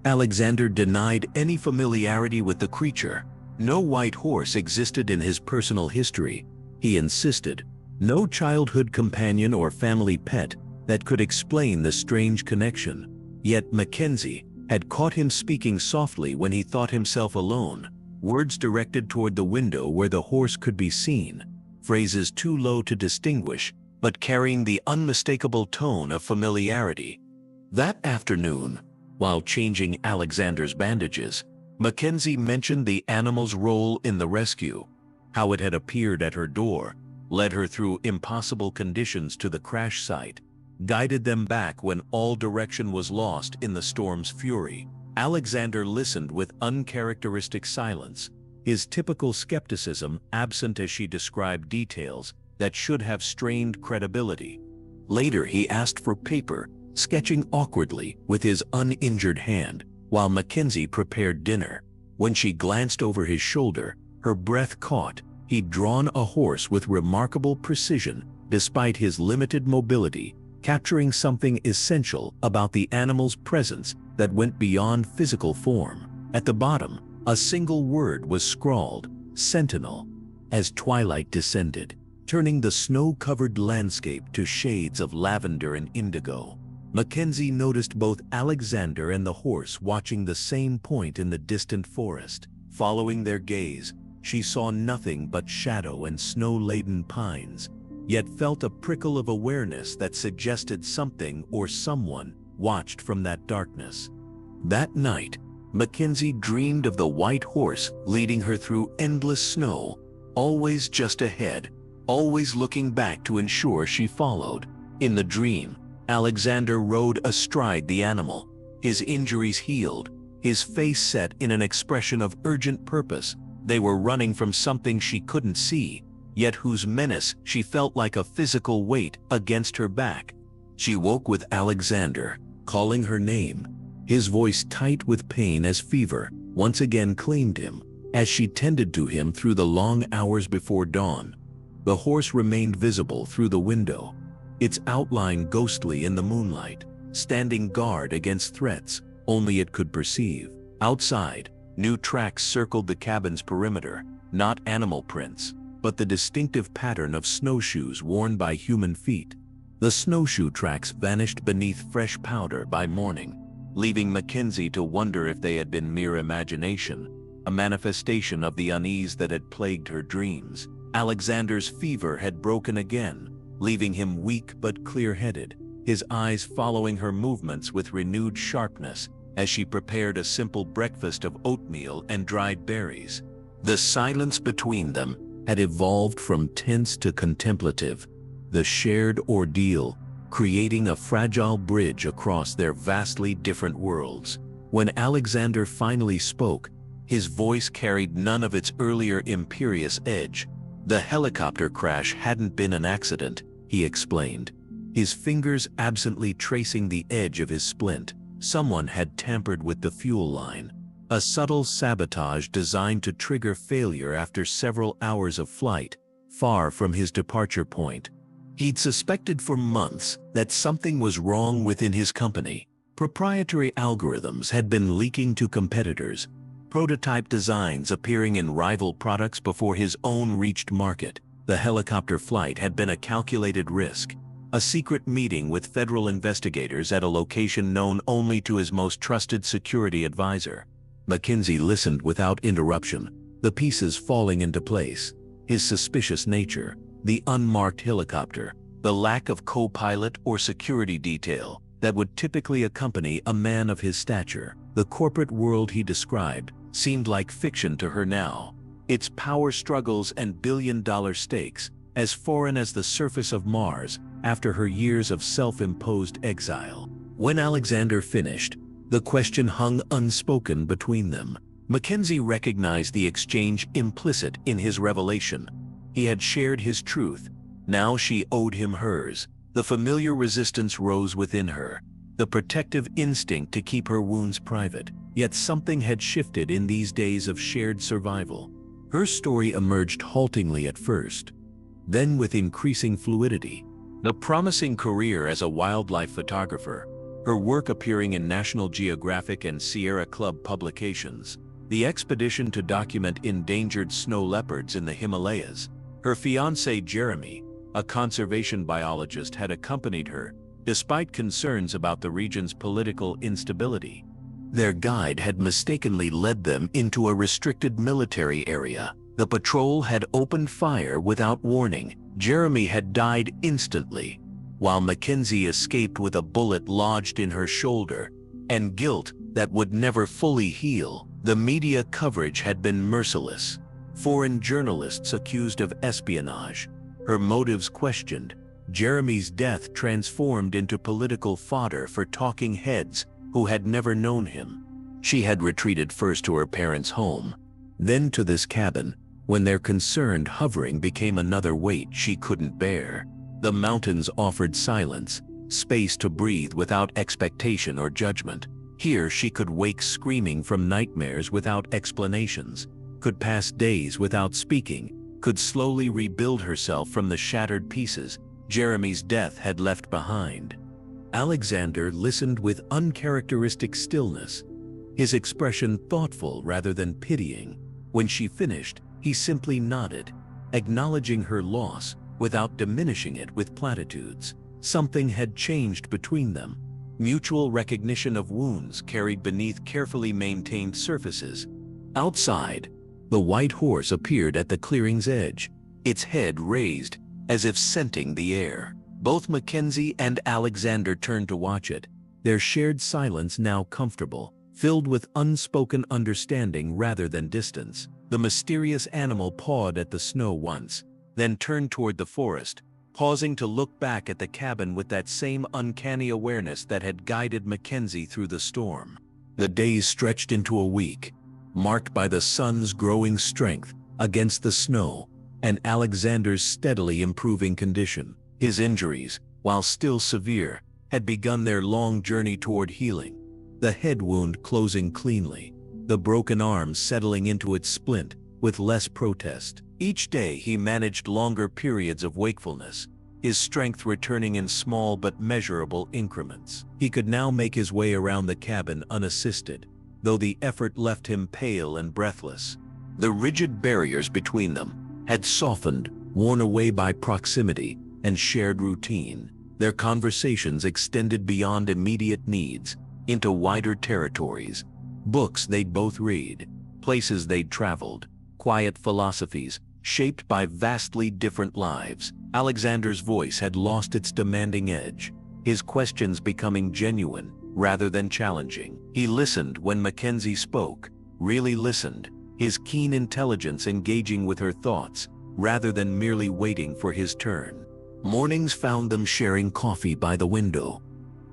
Speaker 1: Alexander denied any familiarity with the creature. No white horse existed in his personal history, he insisted. No childhood companion or family pet that could explain the strange connection. Yet Mackenzie had caught him speaking softly when he thought himself alone, words directed toward the window where the horse could be seen, phrases too low to distinguish, but carrying the unmistakable tone of familiarity. That afternoon, while changing Alexander's bandages, Mackenzie mentioned the animal's role in the rescue, how it had appeared at her door, led her through impossible conditions to the crash site, guided them back when all direction was lost in the storm's fury. Alexander listened with uncharacteristic silence, his typical skepticism absent as she described details that should have strained credibility. Later he asked for paper, sketching awkwardly with his uninjured hand, while Mackenzie prepared dinner. When she glanced over his shoulder, her breath caught. He'd drawn a horse with remarkable precision, despite his limited mobility, capturing something essential about the animal's presence that went beyond physical form. At the bottom, a single word was scrawled, "Sentinel." As twilight descended, turning the snow-covered landscape to shades of lavender and indigo, Mackenzie noticed both Alexander and the horse watching the same point in the distant forest. Following their gaze, she saw nothing but shadow and snow-laden pines, yet felt a prickle of awareness that suggested something or someone watched from that darkness. That night, Mackenzie dreamed of the white horse leading her through endless snow, always just ahead, always looking back to ensure she followed. In the dream, Alexander rode astride the animal, his injuries healed, his face set in an expression of urgent purpose. They were running from something she couldn't see, yet whose menace she felt like a physical weight against her back. She woke with Alexander, calling her name, his voice tight with pain as fever once again claimed him. As she tended to him through the long hours before dawn, the horse remained visible through the window, its outline ghostly in the moonlight, standing guard against threats, only it could perceive. Outside, new tracks circled the cabin's perimeter, not animal prints, but the distinctive pattern of snowshoes worn by human feet. The snowshoe tracks vanished beneath fresh powder by morning, leaving Mackenzie to wonder if they had been mere imagination, a manifestation of the unease that had plagued her dreams. Alexander's fever had broken again, leaving him weak but clear-headed, his eyes following her movements with renewed sharpness as she prepared a simple breakfast of oatmeal and dried berries. The silence between them had evolved from tense to contemplative, the shared ordeal creating a fragile bridge across their vastly different worlds. When Alexander finally spoke, his voice carried none of its earlier imperious edge. The helicopter crash hadn't been an accident, he explained, his fingers absently tracing the edge of his splint. Someone had tampered with the fuel line, a subtle sabotage designed to trigger failure after several hours of flight, far from his departure point. He'd suspected for months that something was wrong within his company. Proprietary algorithms had been leaking to competitors, prototype designs appearing in rival products before his own reached market. The helicopter flight had been a calculated risk, a secret meeting with federal investigators at a location known only to his most trusted security advisor. Mackenzie listened without interruption, the pieces falling into place. His suspicious nature, the unmarked helicopter, the lack of co-pilot or security detail that would typically accompany a man of his stature. The corporate world he described seemed like fiction to her now, its power struggles and billion-dollar stakes as foreign as the surface of Mars after her years of self-imposed exile. When Alexander finished, the question hung unspoken between them. Mackenzie recognized the exchange implicit in his revelation. He had shared his truth. Now she owed him hers. The familiar resistance rose within her, the protective instinct to keep her wounds private. Yet something had shifted in these days of shared survival. Her story emerged haltingly at first, then with increasing fluidity. The promising career as a wildlife photographer, her work appearing in National Geographic and Sierra Club publications, the expedition to document endangered snow leopards in the Himalayas. Her fiancé Jeremy, a conservation biologist, had accompanied her, despite concerns about the region's political instability. Their guide had mistakenly led them into a restricted military area. The patrol had opened fire without warning. Jeremy had died instantly, while Mackenzie escaped with a bullet lodged in her shoulder, and guilt that would never fully heal. The media coverage had been merciless. Foreign journalists accused of espionage, her motives questioned. Jeremy's death transformed into political fodder for talking heads who had never known him. She had retreated first to her parents' home, then to this cabin, when their concerned hovering became another weight she couldn't bear. The mountains offered silence, space to breathe without expectation or judgment. Here she could wake screaming from nightmares without explanations, could pass days without speaking, could slowly rebuild herself from the shattered pieces Jeremy's death had left behind. Alexander listened with uncharacteristic stillness, his expression thoughtful rather than pitying. When she finished, he simply nodded, acknowledging her loss without diminishing it with platitudes. Something had changed between them. Mutual recognition of wounds carried beneath carefully maintained surfaces. Outside, the white horse appeared at the clearing's edge, its head raised, as if scenting the air. Both Mackenzie and Alexander turned to watch it, their shared silence now comfortable, filled with unspoken understanding rather than distance. The mysterious animal pawed at the snow once, then turned toward the forest, pausing to look back at the cabin with that same uncanny awareness that had guided Mackenzie through the storm. The days stretched into a week, marked by the sun's growing strength against the snow and Alexander's steadily improving condition. His injuries, while still severe, had begun their long journey toward healing, the head wound closing cleanly, the broken arm settling into its splint with less protest. Each day he managed longer periods of wakefulness, his strength returning in small but measurable increments. He could now make his way around the cabin unassisted, though the effort left him pale and breathless. The rigid barriers between them had softened, worn away by proximity and shared routine. Their conversations extended beyond immediate needs, into wider territories. Books they'd both read, places they'd traveled, quiet philosophies shaped by vastly different lives. Alexander's voice had lost its demanding edge, his questions becoming genuine rather than challenging. He listened when Mackenzie spoke, really listened, his keen intelligence engaging with her thoughts rather than merely waiting for his turn. Mornings found them sharing coffee by the window,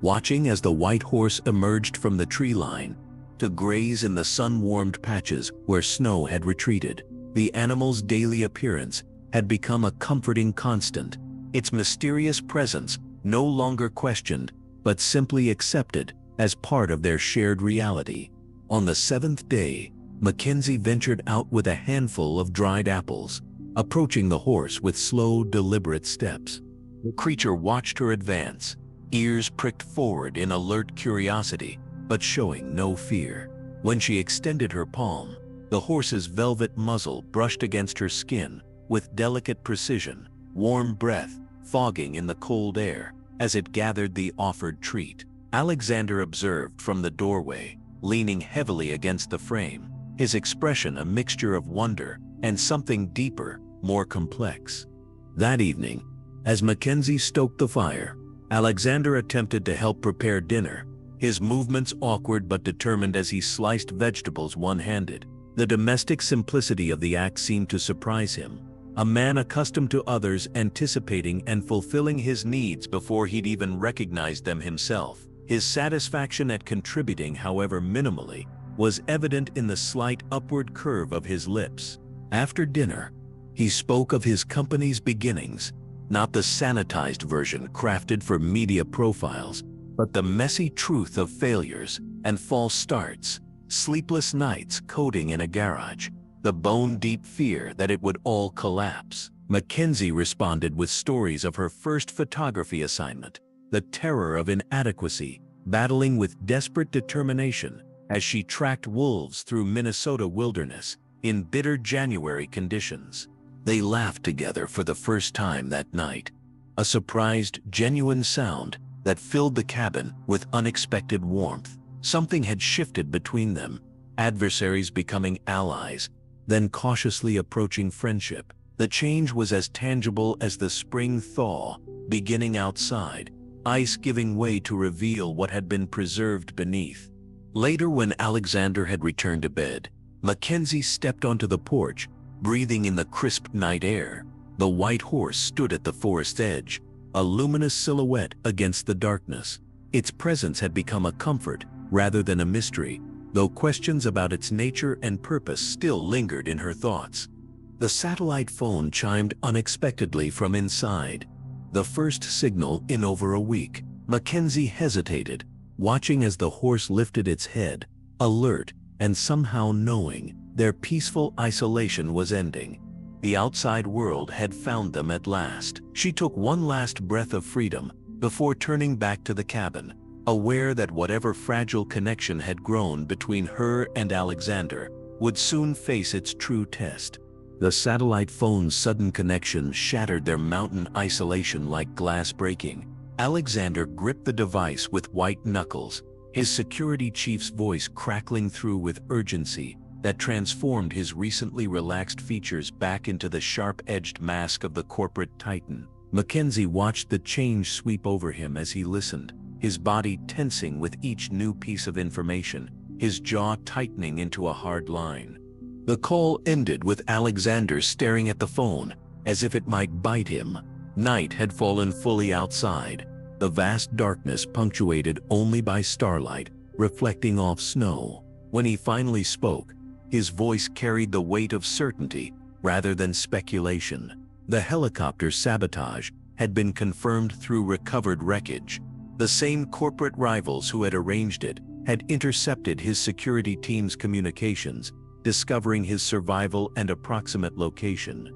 Speaker 1: watching as the white horse emerged from the tree line to graze in the sun-warmed patches where snow had retreated. The animal's daily appearance had become a comforting constant, its mysterious presence no longer questioned, but simply accepted as part of their shared reality. On the seventh day, Mackenzie ventured out with a handful of dried apples, approaching the horse with slow, deliberate steps. The creature watched her advance, ears pricked forward in alert curiosity, but showing no fear. When she extended her palm, the horse's velvet muzzle brushed against her skin with delicate precision, warm breath fogging in the cold air as it gathered the offered treat. Alexander observed from the doorway, leaning heavily against the frame, his expression a mixture of wonder and something deeper, more complex. That evening, as Mackenzie stoked the fire, Alexander attempted to help prepare dinner, his movements awkward but determined as he sliced vegetables one-handed. The domestic simplicity of the act seemed to surprise him, a man accustomed to others anticipating and fulfilling his needs before he'd even recognized them himself. His satisfaction at contributing, however minimally, was evident in the slight upward curve of his lips. After dinner, he spoke of his company's beginnings, not the sanitized version crafted for media profiles, but the messy truth of failures and false starts, sleepless nights coding in a garage, the bone-deep fear that it would all collapse. Mackenzie responded with stories of her first photography assignment, the terror of inadequacy, battling with desperate determination as she tracked wolves through Minnesota wilderness in bitter January conditions. They laughed together for the first time that night, a surprised, genuine sound that filled the cabin with unexpected warmth. Something had shifted between them, adversaries becoming allies, then cautiously approaching friendship. The change was as tangible as the spring thaw beginning outside, ice giving way to reveal what had been preserved beneath. Later, when Alexander had returned to bed, Mackenzie stepped onto the porch, breathing in the crisp night air. The white horse stood at the forest edge, a luminous silhouette against the darkness. Its presence had become a comfort rather than a mystery, though questions about its nature and purpose still lingered in her thoughts. The satellite phone chimed unexpectedly from inside, the first signal in over a week. Mackenzie hesitated, watching as the horse lifted its head, alert and somehow knowing their peaceful isolation was ending. The outside world had found them at last. She took one last breath of freedom before turning back to the cabin, aware that whatever fragile connection had grown between her and Alexander would soon face its true test. The satellite phone's sudden connection shattered their mountain isolation like glass breaking. Alexander gripped the device with white knuckles, his security chief's voice crackling through with urgency that transformed his recently relaxed features back into the sharp-edged mask of the corporate titan. Mackenzie watched the change sweep over him as he listened, his body tensing with each new piece of information, his jaw tightening into a hard line. The call ended with Alexander staring at the phone, as if it might bite him. Night had fallen fully outside, the vast darkness punctuated only by starlight reflecting off snow. When he finally spoke, his voice carried the weight of certainty rather than speculation. The helicopter sabotage had been confirmed through recovered wreckage. The same corporate rivals who had arranged it had intercepted his security team's communications, discovering his survival and approximate location.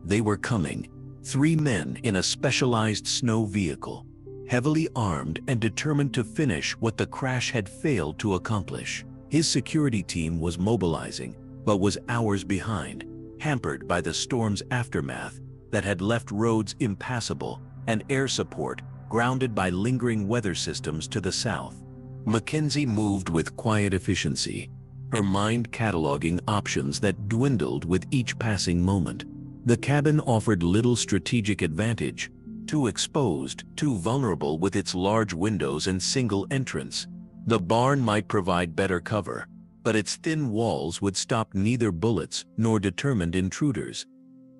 Speaker 1: They were coming, 3 men in a specialized snow vehicle, heavily armed and determined to finish what the crash had failed to accomplish. His security team was mobilizing, but was hours behind, hampered by the storm's aftermath that had left roads impassable and air support grounded by lingering weather systems to the south. Mackenzie moved with quiet efficiency, her mind cataloging options that dwindled with each passing moment. The cabin offered little strategic advantage, too exposed, too vulnerable with its large windows and single entrance. The barn might provide better cover, but its thin walls would stop neither bullets nor determined intruders.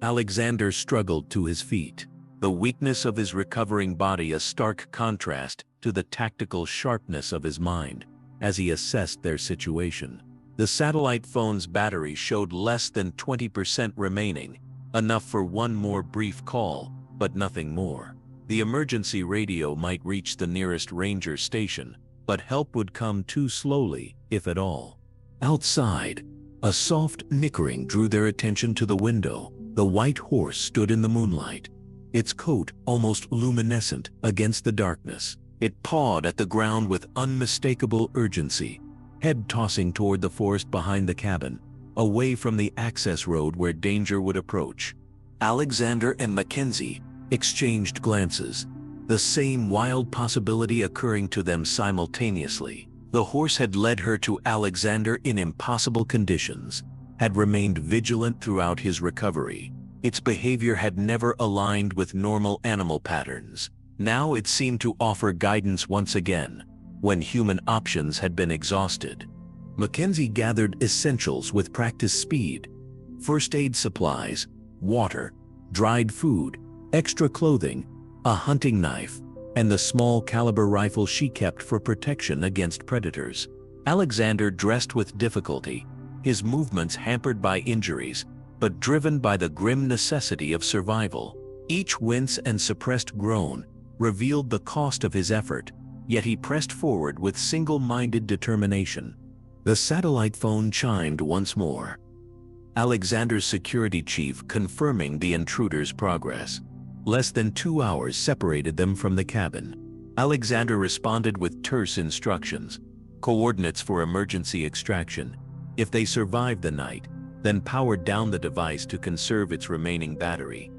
Speaker 1: Alexander struggled to his feet, the weakness of his recovering body a stark contrast to the tactical sharpness of his mind as he assessed their situation. The satellite phone's battery showed less than 20% remaining, enough for one more brief call, but nothing more. The emergency radio might reach the nearest ranger station, but help would come too slowly, if at all. Outside, a soft nickering drew their attention to the window. The white horse stood in the moonlight, its coat almost luminescent against the darkness. It pawed at the ground with unmistakable urgency, head tossing toward the forest behind the cabin, away from the access road where danger would approach. Alexander and Mackenzie exchanged glances, the same wild possibility occurring to them simultaneously. The horse had led her to Alexander in impossible conditions, had remained vigilant throughout his recovery. Its behavior had never aligned with normal animal patterns. Now it seemed to offer guidance once again, when human options had been exhausted. Mackenzie gathered essentials with practiced speed: first aid supplies, water, dried food, extra clothing, a hunting knife, and the small caliber rifle she kept for protection against predators. Alexander dressed with difficulty, his movements hampered by injuries, but driven by the grim necessity of survival. Each wince and suppressed groan revealed the cost of his effort, yet he pressed forward with single-minded determination. The satellite phone chimed once more, Alexander's security chief confirming the intruder's progress. Less than 2 hours separated them from the cabin. Alexander responded with terse instructions: coordinates for emergency extraction. If they survived the night, then powered down the device to conserve its remaining battery.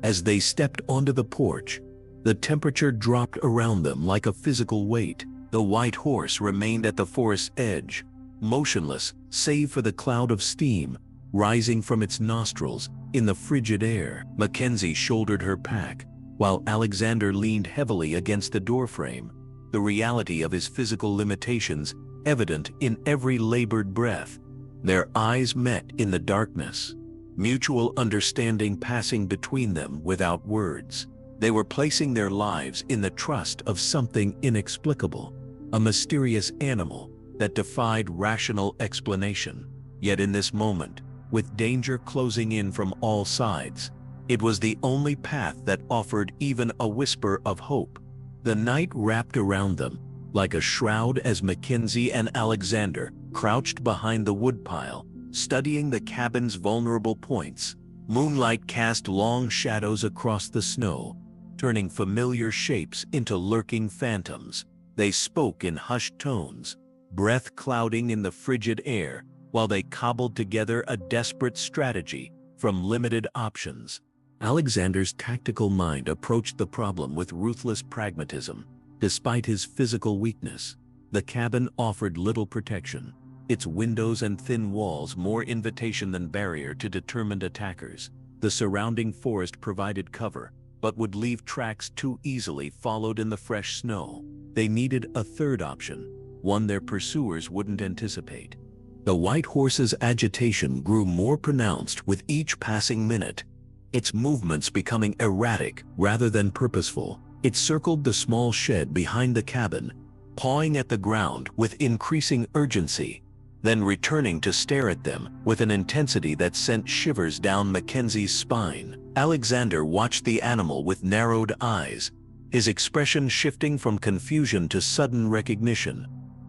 Speaker 1: As they stepped onto the porch, the temperature dropped around them like a physical weight. The white horse remained at the forest's edge, motionless save for the cloud of steam rising from its nostrils in the frigid air. Mackenzie shouldered her pack, while Alexander leaned heavily against the doorframe, the reality of his physical limitations evident in every labored breath. Their eyes met in the darkness, mutual understanding passing between them without words. They were placing their lives in the trust of something inexplicable, a mysterious animal that defied rational explanation. Yet in this moment, with danger closing in from all sides, it was the only path that offered even a whisper of hope. The night wrapped around them like a shroud as Mackenzie and Alexander crouched behind the woodpile, studying the cabin's vulnerable points. Moonlight cast long shadows across the snow, turning familiar shapes into lurking phantoms. They spoke in hushed tones, breath clouding in the frigid air, while they cobbled together a desperate strategy from limited options. Alexander's tactical mind approached the problem with ruthless pragmatism. Despite his physical weakness, the cabin offered little protection, its windows and thin walls more invitation than barrier to determined attackers. The surrounding forest provided cover, but would leave tracks too easily followed in the fresh snow. They needed a third option, one their pursuers wouldn't anticipate. The white horse's agitation grew more pronounced with each passing minute, its movements becoming erratic rather than purposeful. It circled the small shed behind the cabin, pawing at the ground with increasing urgency, then returning to stare at them with an intensity that sent shivers down Mackenzie's spine. Alexander watched the animal with narrowed eyes, his expression shifting from confusion to sudden recognition.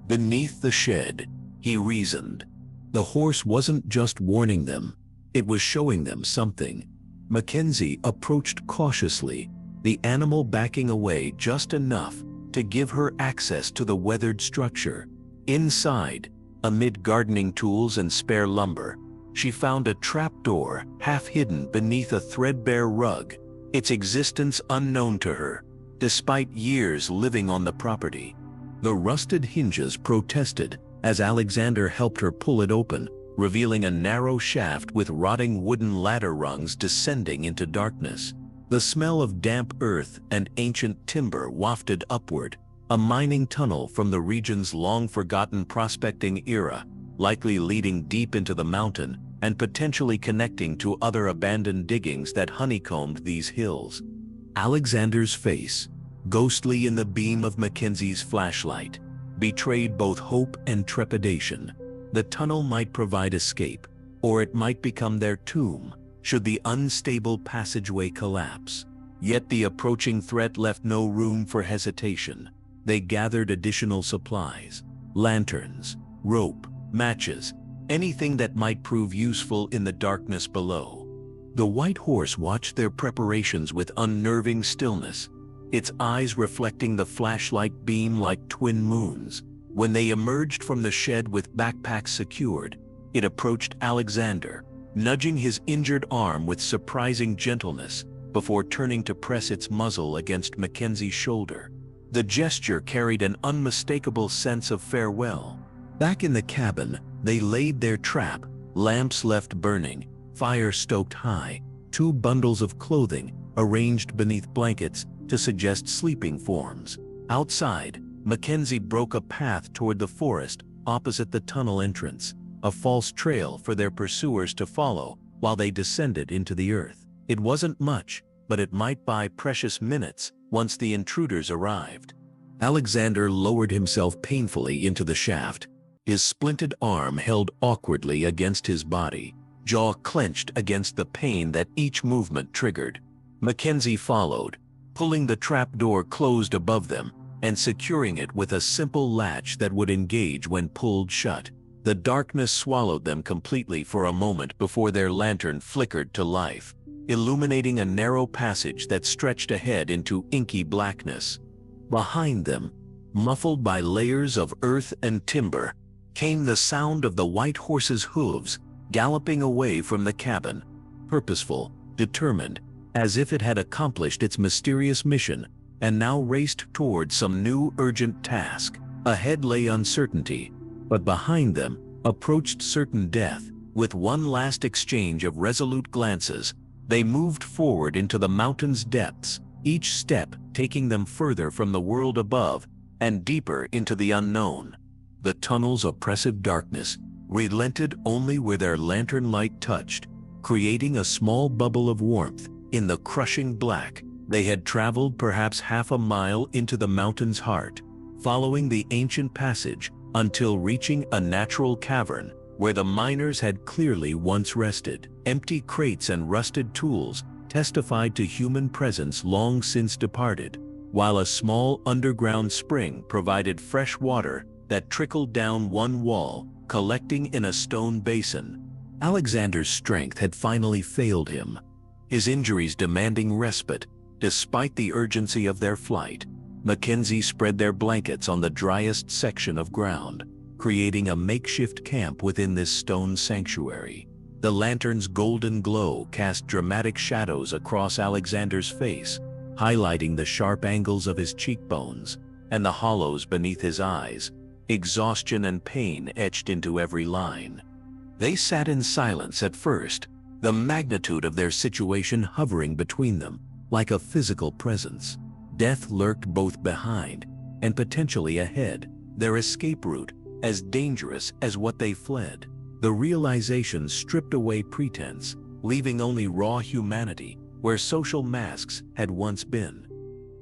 Speaker 1: Beneath the shed, he reasoned, the horse wasn't just warning them, it was showing them something. Mackenzie approached cautiously, the animal backing away just enough to give her access to the weathered structure. Inside, amid gardening tools and spare lumber, she found a trapdoor half hidden beneath a threadbare rug, its existence unknown to her, despite years living on the property. The rusted hinges protested as Alexander helped her pull it open, revealing a narrow shaft with rotting wooden ladder rungs descending into darkness. The smell of damp earth and ancient timber wafted upward, a mining tunnel from the region's long-forgotten prospecting era, likely leading deep into the mountain and potentially connecting to other abandoned diggings that honeycombed these hills. Alexander's face, ghostly in the beam of Mackenzie's flashlight, betrayed both hope and trepidation. The tunnel might provide escape, or it might become their tomb, should the unstable passageway collapse. Yet the approaching threat left no room for hesitation. They gathered additional supplies: lanterns, rope, matches, anything that might prove useful in the darkness below. The white horse watched their preparations with unnerving stillness, its eyes reflecting the flashlight beam like twin moons. When they emerged from the shed with backpacks secured, it approached Alexander, nudging his injured arm with surprising gentleness before turning to press its muzzle against Mackenzie's shoulder. The gesture carried an unmistakable sense of farewell. Back in the cabin, they laid their trap, lamps left burning, fire stoked high, 2 bundles of clothing arranged beneath blankets to suggest sleeping forms. Outside, Mackenzie broke a path toward the forest opposite the tunnel entrance, a false trail for their pursuers to follow while they descended into the earth. It wasn't much, but it might buy precious minutes once the intruders arrived. Alexander lowered himself painfully into the shaft, his splinted arm held awkwardly against his body, jaw clenched against the pain that each movement triggered. Mackenzie followed, pulling the trapdoor closed above them and securing it with a simple latch that would engage when pulled shut. The darkness swallowed them completely for a moment before their lantern flickered to life, illuminating a narrow passage that stretched ahead into inky blackness. Behind them, muffled by layers of earth and timber, came the sound of the white horse's hooves galloping away from the cabin, purposeful, determined, as if it had accomplished its mysterious mission and now raced toward some new urgent task. Ahead lay uncertainty, but behind them approached certain death. With one last exchange of resolute glances, they moved forward into the mountain's depths, each step taking them further from the world above and deeper into the unknown. The tunnel's oppressive darkness relented only where their lantern light touched, creating a small bubble of warmth. In the crushing black, they had traveled perhaps half a mile into the mountain's heart, following the ancient passage until reaching a natural cavern where the miners had clearly once rested. Empty crates and rusted tools testified to human presence long since departed, while a small underground spring provided fresh water that trickled down one wall, collecting in a stone basin. Alexander's strength had finally failed him, his injuries demanding respite. Despite the urgency of their flight, Mackenzie spread their blankets on the driest section of ground, creating a makeshift camp within this stone sanctuary. The lantern's golden glow cast dramatic shadows across Alexander's face, highlighting the sharp angles of his cheekbones and the hollows beneath his eyes, exhaustion and pain etched into every line. They sat in silence at first, the magnitude of their situation hovering between them like a physical presence. Death lurked both behind and potentially ahead, their escape route as dangerous as what they fled. The realization stripped away pretense, leaving only raw humanity where social masks had once been.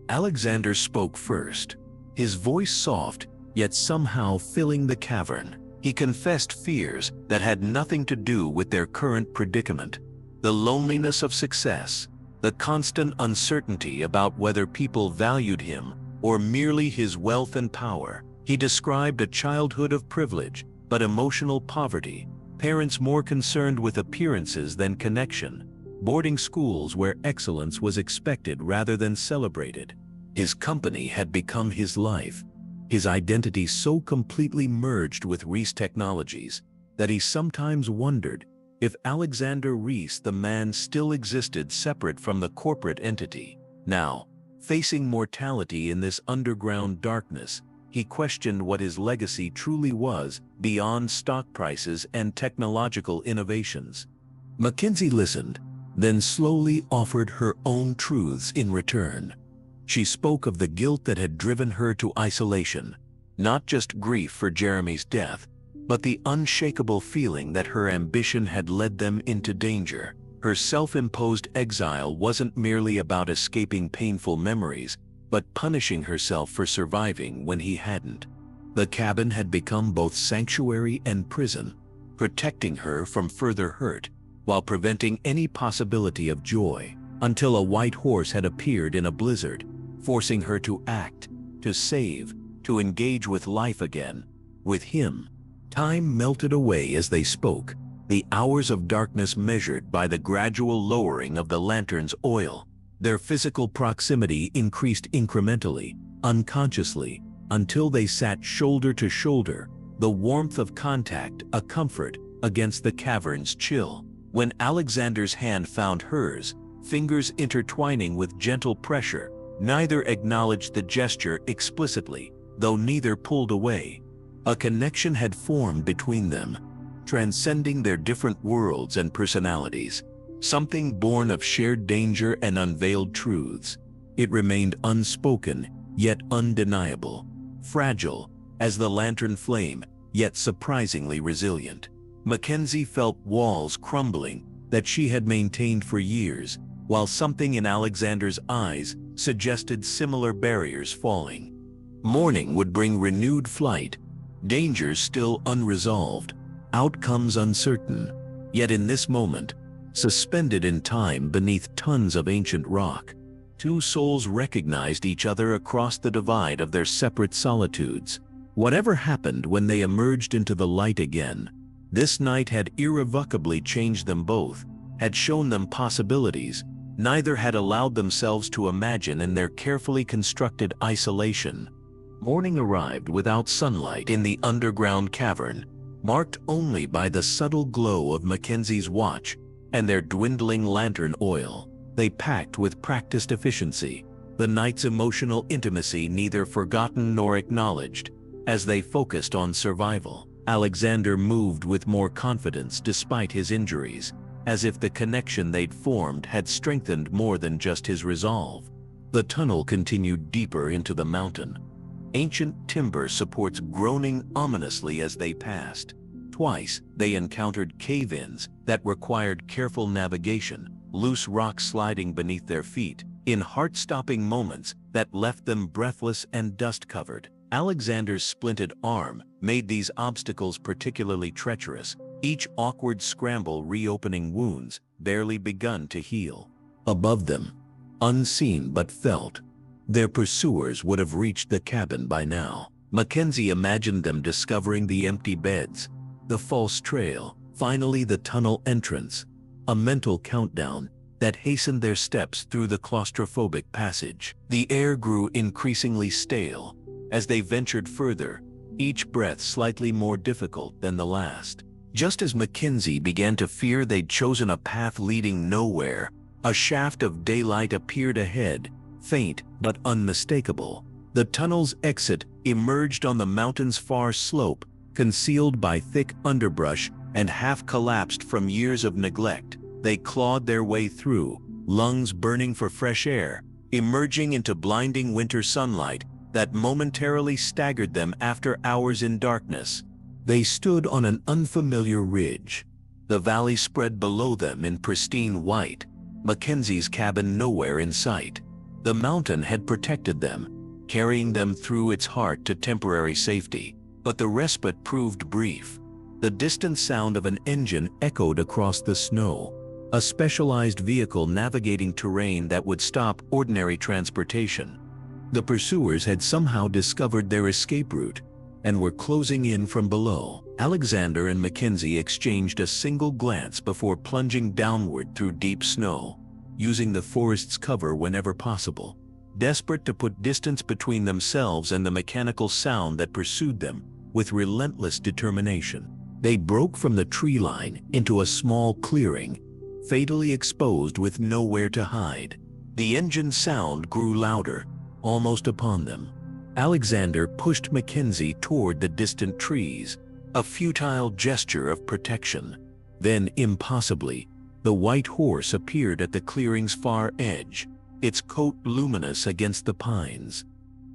Speaker 1: Alexander spoke first, his voice soft, yet somehow filling the cavern. He confessed fears that had nothing to do with their current predicament: the loneliness of success, the constant uncertainty about whether people valued him or merely his wealth and power. He described a childhood of privilege but emotional poverty, parents more concerned with appearances than connection, boarding schools where excellence was expected rather than celebrated. His company had become his life, his identity so completely merged with Reese Technologies that he sometimes wondered if Alexander Reese the man still existed separate from the corporate entity. Now, facing mortality in this underground darkness, he questioned what his legacy truly was beyond stock prices and technological innovations. Mackenzie listened, then slowly offered her own truths in return. She spoke of the guilt that had driven her to isolation, not just grief for Jeremy's death, but the unshakable feeling that her ambition had led them into danger. Her self-imposed exile wasn't merely about escaping painful memories, but punishing herself for surviving when he hadn't. The cabin had become both sanctuary and prison, protecting her from further hurt, while preventing any possibility of joy, until a white horse had appeared in a blizzard, forcing her to act, to save, to engage with life again. With him, time melted away as they spoke, the hours of darkness measured by the gradual lowering of the lantern's oil. Their physical proximity increased incrementally, unconsciously, until they sat shoulder to shoulder, the warmth of contact a comfort against the cavern's chill. When Alexander's hand found hers, fingers intertwining with gentle pressure, neither acknowledged the gesture explicitly, though neither pulled away. A connection had formed between them, transcending their different worlds and personalities, something born of shared danger and unveiled truths. It remained unspoken, yet undeniable, fragile as the lantern flame, yet surprisingly resilient. Mackenzie felt walls crumbling that she had maintained for years, while something in Alexander's eyes suggested similar barriers falling. Morning would bring renewed flight, dangers still unresolved, outcomes uncertain. Yet in this moment, suspended in time beneath tons of ancient rock, two souls recognized each other across the divide of their separate solitudes. Whatever happened when they emerged into the light again, this night had irrevocably changed them both, had shown them possibilities neither had allowed themselves to imagine in their carefully constructed isolation. Morning arrived without sunlight in the underground cavern, marked only by the subtle glow of Mackenzie's watch and their dwindling lantern oil. They packed with practiced efficiency, the night's emotional intimacy neither forgotten nor acknowledged. As they focused on survival, Alexander moved with more confidence despite his injuries, as if the connection they'd formed had strengthened more than just his resolve. The tunnel continued deeper into the mountain, ancient timber supports groaning ominously as they passed. Twice, they encountered cave-ins that required careful navigation, loose rocks sliding beneath their feet, in heart-stopping moments that left them breathless and dust-covered. Alexander's splinted arm made these obstacles particularly treacherous, each awkward scramble reopening wounds barely begun to heal. Above them, unseen but felt, their pursuers would have reached the cabin by now. Mackenzie imagined them discovering the empty beds, the false trail, finally the tunnel entrance, a mental countdown that hastened their steps through the claustrophobic passage. The air grew increasingly stale as they ventured further, each breath slightly more difficult than the last. Just as Mackenzie began to fear they'd chosen a path leading nowhere, a shaft of daylight appeared ahead, faint but unmistakable. The tunnel's exit emerged on the mountain's far slope, concealed by thick underbrush and half-collapsed from years of neglect. They clawed their way through, lungs burning for fresh air, emerging into blinding winter sunlight that momentarily staggered them after hours in darkness. They stood on an unfamiliar ridge. The valley spread below them in pristine white, Mackenzie's cabin nowhere in sight. The mountain had protected them, carrying them through its heart to temporary safety, but the respite proved brief. The distant sound of an engine echoed across the snow, a specialized vehicle navigating terrain that would stop ordinary transportation. The pursuers had somehow discovered their escape route, and were closing in from below. Alexander and Mackenzie exchanged a single glance before plunging downward through deep snow, using the forest's cover whenever possible. Desperate to put distance between themselves and the mechanical sound that pursued them with relentless determination, they broke from the tree line into a small clearing, fatally exposed with nowhere to hide. The engine sound grew louder, almost upon them. Alexander pushed Mackenzie toward the distant trees, a futile gesture of protection. Then, impossibly, the white horse appeared at the clearing's far edge, its coat luminous against the pines.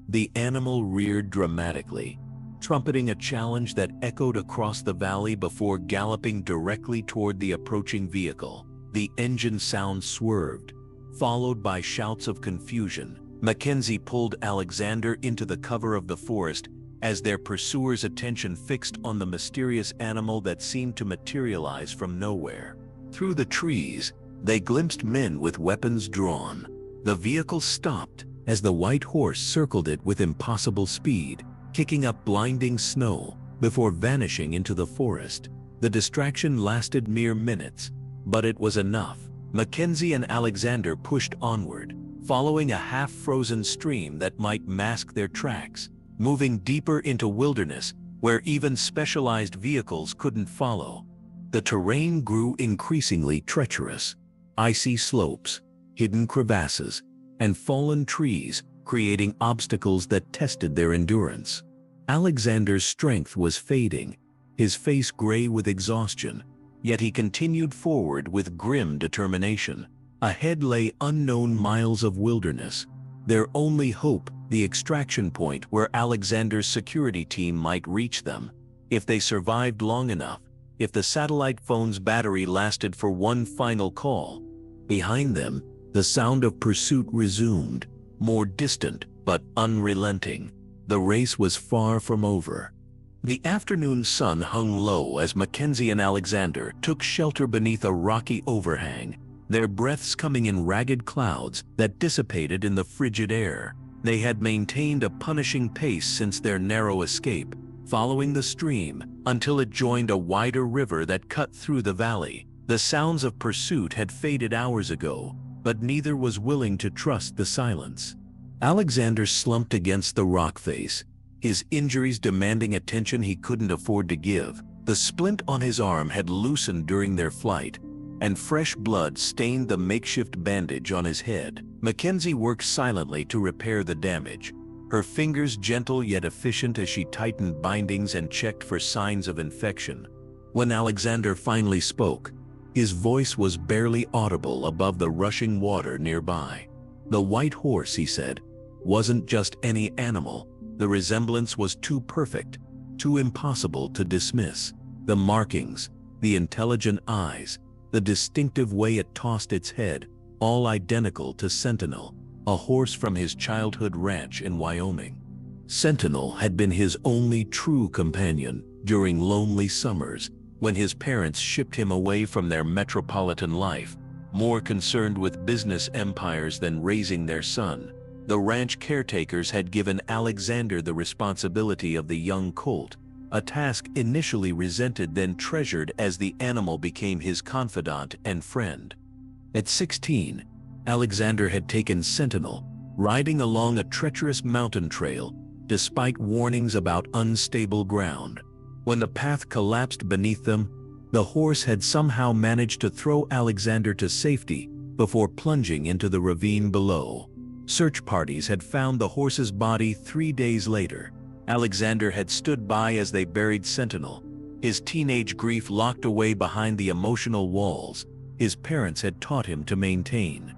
Speaker 1: The animal reared dramatically, trumpeting a challenge that echoed across the valley before galloping directly toward the approaching vehicle. The engine sound swerved, followed by shouts of confusion. Mackenzie pulled Alexander into the cover of the forest as their pursuers' attention fixed on the mysterious animal that seemed to materialize from nowhere. Through the trees, they glimpsed men with weapons drawn. The vehicle stopped as the white horse circled it with impossible speed, kicking up blinding snow before vanishing into the forest. The distraction lasted mere minutes, but it was enough. Mackenzie and Alexander pushed onward, following a half-frozen stream that might mask their tracks, moving deeper into wilderness where even specialized vehicles couldn't follow. The terrain grew increasingly treacherous. Icy slopes, hidden crevasses, and fallen trees creating obstacles that tested their endurance. Alexander's strength was fading, his face gray with exhaustion, yet he continued forward with grim determination. Ahead lay unknown miles of wilderness, their only hope the extraction point where Alexander's security team might reach them. If they survived long enough, if the satellite phone's battery lasted for one final call. Behind them, the sound of pursuit resumed, more distant but unrelenting. The race was far from over. The afternoon sun hung low as Mackenzie and Alexander took shelter beneath a rocky overhang, their breaths coming in ragged clouds that dissipated in the frigid air. They had maintained a punishing pace since their narrow escape, following the stream until it joined a wider river that cut through the valley. The sounds of pursuit had faded hours ago, but neither was willing to trust the silence. Alexander slumped against the rock face, his injuries demanding attention he couldn't afford to give. The splint on his arm had loosened during their flight, and fresh blood stained the makeshift bandage on his head. Mackenzie worked silently to repair the damage, her fingers gentle yet efficient as she tightened bindings and checked for signs of infection. When Alexander finally spoke, his voice was barely audible above the rushing water nearby. The white horse, he said, wasn't just any animal. The resemblance was too perfect, too impossible to dismiss. The markings, the intelligent eyes, the distinctive way it tossed its head, all identical to Sentinel, a horse from his childhood ranch in Wyoming. Sentinel had been his only true companion during lonely summers when his parents shipped him away from their metropolitan life, more concerned with business empires than raising their son. The ranch caretakers had given Alexander the responsibility of the young colt, a task initially resented then treasured as the animal became his confidant and friend. At 16, Alexander had taken Sentinel, riding along a treacherous mountain trail, despite warnings about unstable ground. When the path collapsed beneath them, the horse had somehow managed to throw Alexander to safety before plunging into the ravine below. Search parties had found the horse's body 3 days later. Alexander had stood by as they buried Sentinel, his teenage grief locked away behind the emotional walls his parents had taught him to maintain.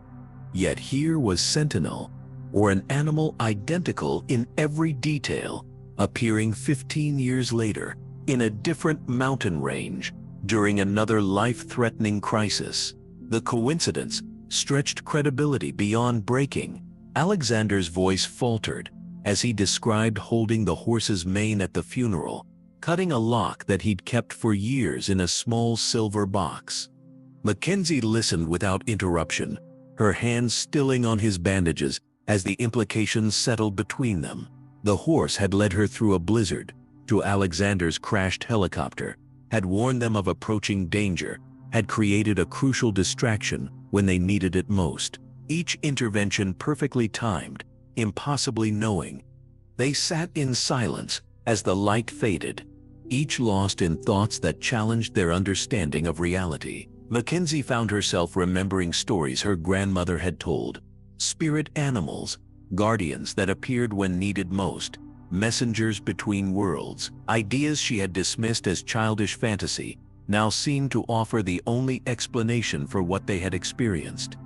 Speaker 1: Yet here was Sentinel, or an animal identical in every detail, appearing 15 years later in a different mountain range during another life-threatening crisis. The coincidence stretched credibility beyond breaking. Alexander's voice faltered as he described holding the horse's mane at the funeral, cutting a lock that he'd kept for years in a small silver box. Mackenzie listened without interruption, her hands stilling on his bandages as the implications settled between them. The horse had led her through a blizzard, to Alexander's crashed helicopter, had warned them of approaching danger, had created a crucial distraction when they needed it most. Each intervention perfectly timed, impossibly knowing. They sat in silence as the light faded, each lost in thoughts that challenged their understanding of reality. Mackenzie found herself remembering stories her grandmother had told. Spirit animals, guardians that appeared when needed most, messengers between worlds. Ideas she had dismissed as childish fantasy now seemed to offer the only explanation for what they had experienced.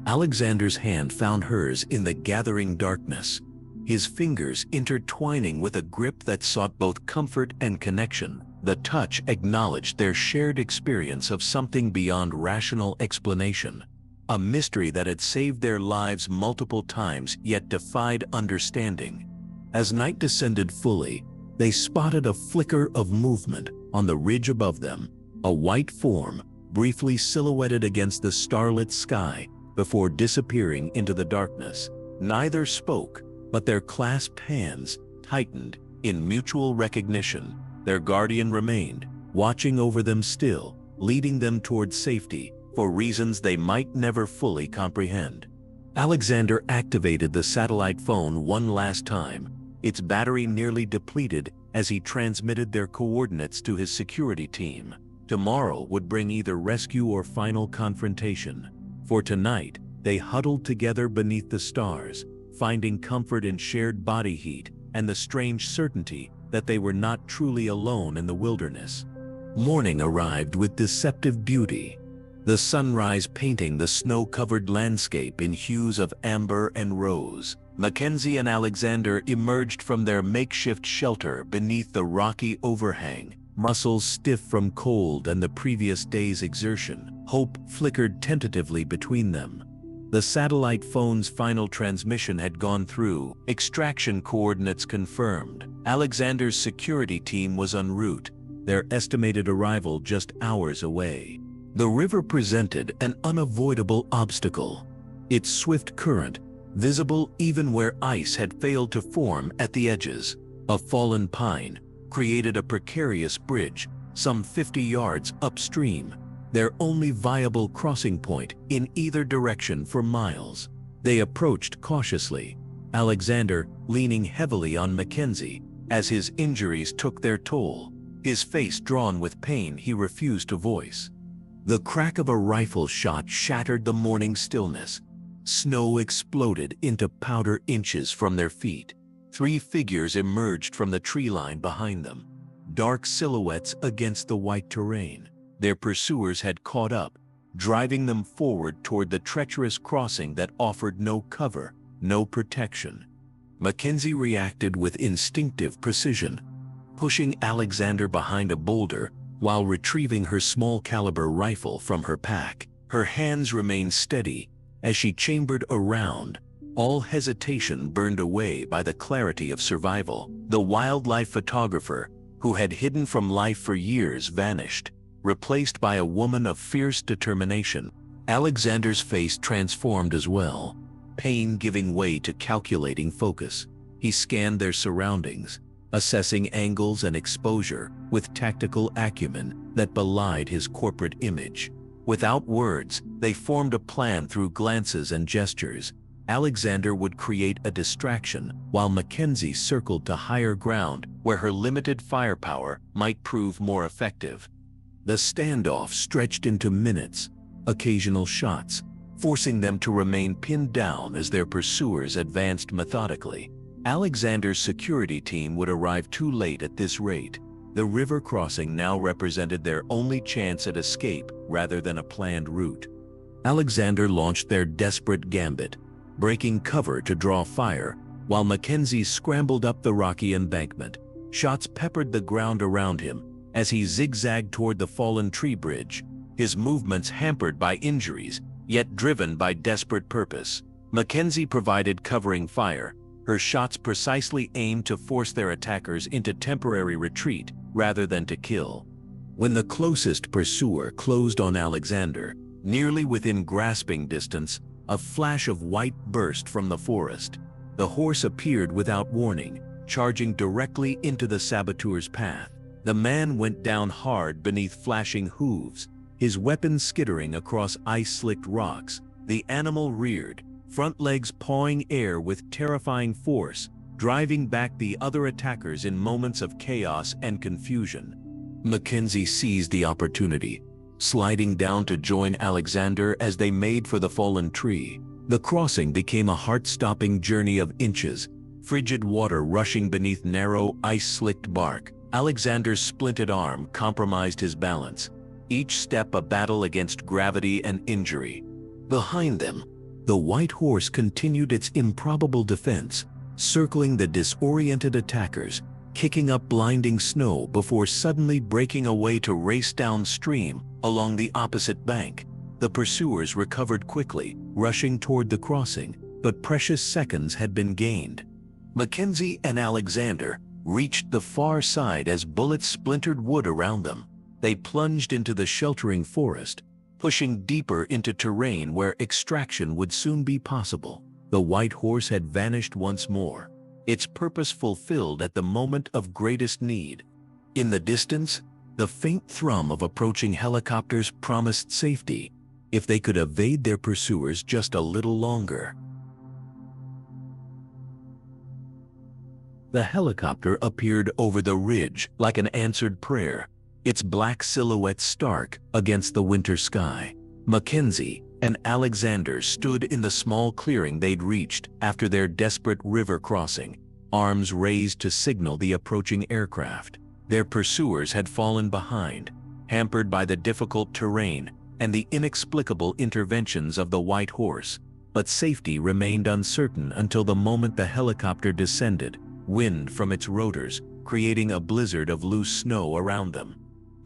Speaker 1: Alexander's hand found hers in the gathering darkness, his fingers intertwining with a grip that sought both comfort and connection. The touch acknowledged their shared experience of something beyond rational explanation, a mystery that had saved their lives multiple times yet defied understanding. As night descended fully, they spotted a flicker of movement on the ridge above them, a white form briefly silhouetted against the starlit sky before disappearing into the darkness. Neither spoke, but their clasped hands tightened in mutual recognition. Their guardian remained, watching over them still, leading them towards safety for reasons they might never fully comprehend. Alexander activated the satellite phone one last time, its battery nearly depleted as he transmitted their coordinates to his security team. Tomorrow would bring either rescue or final confrontation. For tonight, they huddled together beneath the stars, finding comfort in shared body heat and the strange certainty that they were not truly alone in the wilderness. Morning arrived with deceptive beauty, the sunrise painting the snow-covered landscape in hues of amber and rose. Mackenzie and Alexander emerged from their makeshift shelter beneath the rocky overhang, muscles stiff from cold and the previous day's exertion. Hope flickered tentatively between them. The satellite phone's final transmission had gone through, extraction coordinates confirmed. Alexander's security team was en route, their estimated arrival just hours away. The river presented an unavoidable obstacle. Its swift current, visible even where ice had failed to form at the edges. A fallen pine created a precarious bridge some 50 yards upstream, their only viable crossing point in either direction for miles. They approached cautiously, Alexander leaning heavily on Mackenzie as his injuries took their toll, his face drawn with pain he refused to voice. The crack of a rifle shot shattered the morning stillness. Snow exploded into powder inches from their feet. 3 figures emerged from the tree line behind them, dark silhouettes against the white terrain. Their pursuers had caught up, driving them forward toward the treacherous crossing that offered no cover, no protection. Mackenzie reacted with instinctive precision, pushing Alexander behind a boulder while retrieving her small-caliber rifle from her pack. Her hands remained steady as she chambered around, all hesitation burned away by the clarity of survival. The wildlife photographer, who had hidden from life for years, vanished, replaced by a woman of fierce determination. Alexander's face transformed as well, pain giving way to calculating focus. He scanned their surroundings, assessing angles and exposure with tactical acumen that belied his corporate image. Without words, they formed a plan through glances and gestures. Alexander would create a distraction, while Mackenzie circled to higher ground where her limited firepower might prove more effective. The standoff stretched into minutes, occasional shots, forcing them to remain pinned down as their pursuers advanced methodically. Alexander's security team would arrive too late at this rate. The river crossing now represented their only chance at escape rather than a planned route. Alexander launched their desperate gambit, breaking cover to draw fire, while Mackenzie scrambled up the rocky embankment. Shots peppered the ground around him as he zigzagged toward the fallen tree bridge, his movements hampered by injuries, yet driven by desperate purpose. Mackenzie provided covering fire, her shots precisely aimed to force their attackers into temporary retreat rather than to kill. When the closest pursuer closed on Alexander, nearly within grasping distance, a flash of white burst from the forest. The horse appeared without warning, charging directly into the saboteur's path. The man went down hard beneath flashing hooves, his weapon skittering across ice-slicked rocks. The animal reared, front legs pawing air with terrifying force, driving back the other attackers in moments of chaos and confusion. Mackenzie seized the opportunity, sliding down to join Alexander as they made for the fallen tree. The crossing became a heart-stopping journey of inches, frigid water rushing beneath narrow, ice-slicked bark. Alexander's splinted arm compromised his balance, each step a battle against gravity and injury. Behind them, the white horse continued its improbable defense, circling the disoriented attackers, kicking up blinding snow before suddenly breaking away to race downstream along the opposite bank. The pursuers recovered quickly, rushing toward the crossing, but precious seconds had been gained. Mackenzie and Alexander reached the far side as bullets splintered wood around them. They plunged into the sheltering forest, pushing deeper into terrain where extraction would soon be possible. The white horse had vanished once more, its purpose fulfilled at the moment of greatest need. In the distance, the faint thrum of approaching helicopters promised safety, if they could evade their pursuers just a little longer. The helicopter appeared over the ridge like an answered prayer, its black silhouette stark against the winter sky. Mackenzie and Alexander stood in the small clearing they'd reached after their desperate river crossing, arms raised to signal the approaching aircraft. Their pursuers had fallen behind, hampered by the difficult terrain and the inexplicable interventions of the white horse, but safety remained uncertain until the moment the helicopter descended, wind from its rotors creating a blizzard of loose snow around them.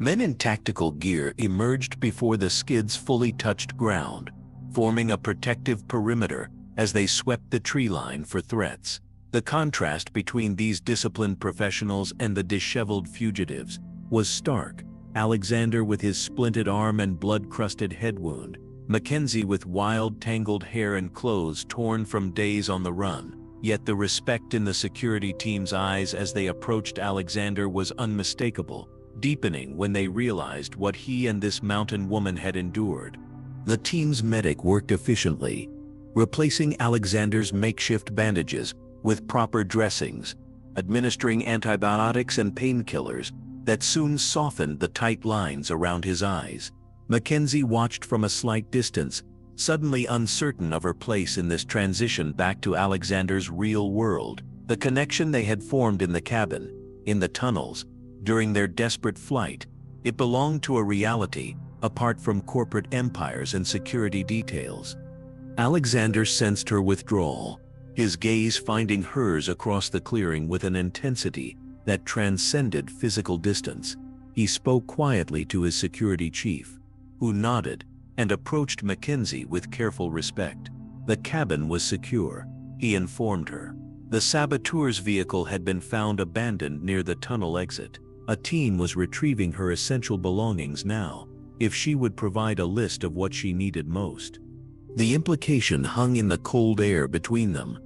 Speaker 1: Men in tactical gear emerged before the skids fully touched ground, forming a protective perimeter as they swept the tree line for threats. The contrast between these disciplined professionals and the disheveled fugitives was stark. Alexander with his splinted arm and blood-crusted head wound, Mackenzie with wild, tangled hair and clothes torn from days on the run. Yet the respect in the security team's eyes as they approached Alexander was unmistakable, deepening when they realized what he and this mountain woman had endured. The team's medic worked efficiently, replacing Alexander's makeshift bandages with proper dressings, administering antibiotics and painkillers that soon softened the tight lines around his eyes. Mackenzie watched from a slight distance, suddenly uncertain of her place in this transition back to Alexander's real world. The connection they had formed in the cabin, in the tunnels, during their desperate flight, it belonged to a reality apart from corporate empires and security details. Alexander sensed her withdrawal, his gaze finding hers across the clearing with an intensity that transcended physical distance. He spoke quietly to his security chief, who nodded and approached Mackenzie with careful respect. The cabin was secure, he informed her. The saboteur's vehicle had been found abandoned near the tunnel exit. A team was retrieving her essential belongings now, if she would provide a list of what she needed most. The implication hung in the cold air between them.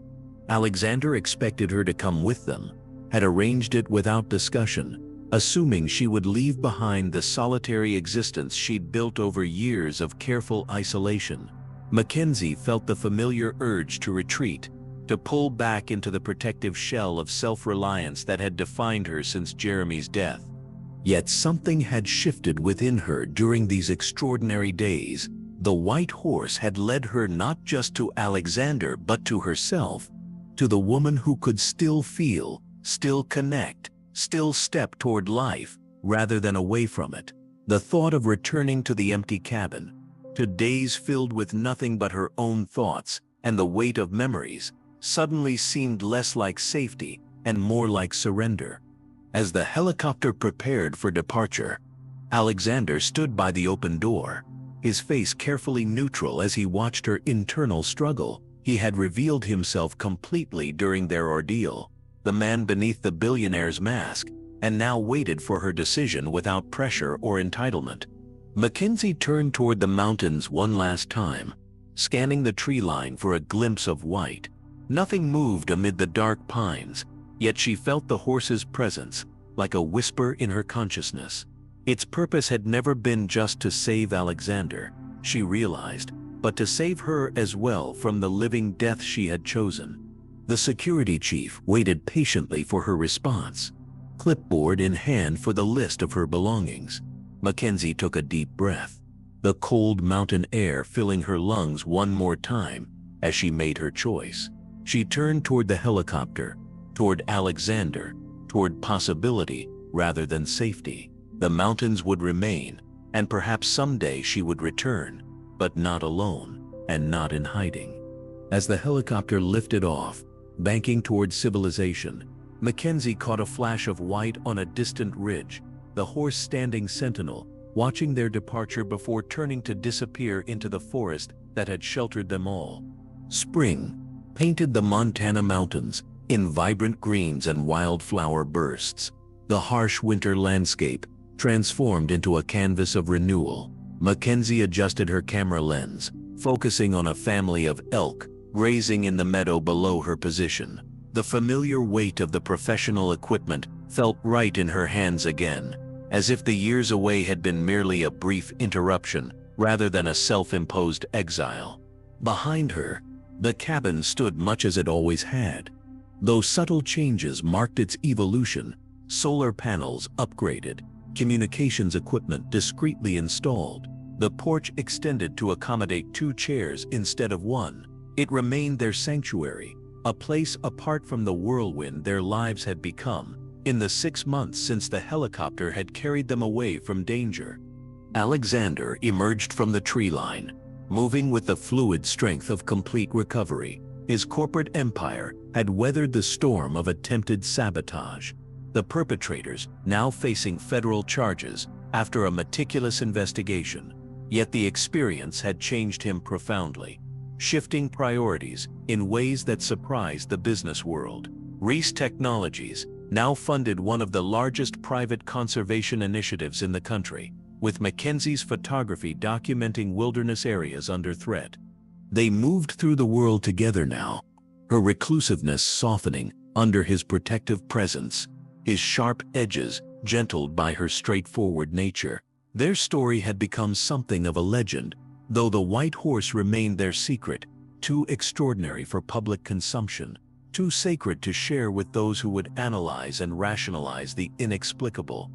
Speaker 1: Alexander expected her to come with them, had arranged it without discussion, assuming she would leave behind the solitary existence she'd built over years of careful isolation. Mackenzie felt the familiar urge to retreat, to pull back into the protective shell of self-reliance that had defined her since Jeremy's death. Yet something had shifted within her during these extraordinary days. The white horse had led her not just to Alexander but to herself, to the woman who could still feel, still connect, still step toward life, rather than away from it. The thought of returning to the empty cabin, to days filled with nothing but her own thoughts and the weight of memories, suddenly seemed less like safety and more like surrender. As the helicopter prepared for departure, Alexander stood by the open door, his face carefully neutral as he watched her internal struggle. He had revealed himself completely during their ordeal, the man beneath the billionaire's mask, and now waited for her decision without pressure or entitlement. Mackenzie turned toward the mountains one last time, scanning the tree line for a glimpse of white. Nothing moved amid the dark pines, Yet she felt the horse's presence, like a whisper in her consciousness. Its purpose had never been just to save Alexander, she realized, but to save her as well from the living death she had chosen. The security chief waited patiently for her response, clipboard in hand for the list of her belongings. Mackenzie took a deep breath, the cold mountain air filling her lungs one more time as she made her choice. She turned toward the helicopter, toward Alexander, toward possibility rather than safety. The mountains would remain, and perhaps someday she would return, but not alone, and not in hiding. As the helicopter lifted off, banking toward civilization, Mackenzie caught a flash of white on a distant ridge, the horse standing sentinel, watching their departure before turning to disappear into the forest that had sheltered them all. Spring painted the Montana mountains in vibrant greens and wildflower bursts. The harsh winter landscape transformed into a canvas of renewal. Mackenzie adjusted her camera lens, focusing on a family of elk grazing in the meadow below her position. The familiar weight of the professional equipment felt right in her hands again, as if the years away had been merely a brief interruption rather than a self-imposed exile. Behind her, the cabin stood much as it always had. Though subtle changes marked its evolution, solar panels upgraded, communications equipment discreetly installed, the porch extended to accommodate 2 chairs instead of 1. It remained their sanctuary, a place apart from the whirlwind their lives had become in the 6 months since the helicopter had carried them away from danger. Alexander emerged from the tree line, moving with the fluid strength of complete recovery. His corporate empire had weathered the storm of attempted sabotage. The perpetrators now facing federal charges after a meticulous investigation. Yet the experience had changed him profoundly, shifting priorities in ways that surprised the business world. Reese Technologies now funded one of the largest private conservation initiatives in the country, with Mackenzie's photography documenting wilderness areas under threat. They moved through the world together now, her reclusiveness softening under his protective presence, his sharp edges gentled by her straightforward nature. Their story had become something of a legend, though the white horse remained their secret, too extraordinary for public consumption, too sacred to share with those who would analyze and rationalize the inexplicable.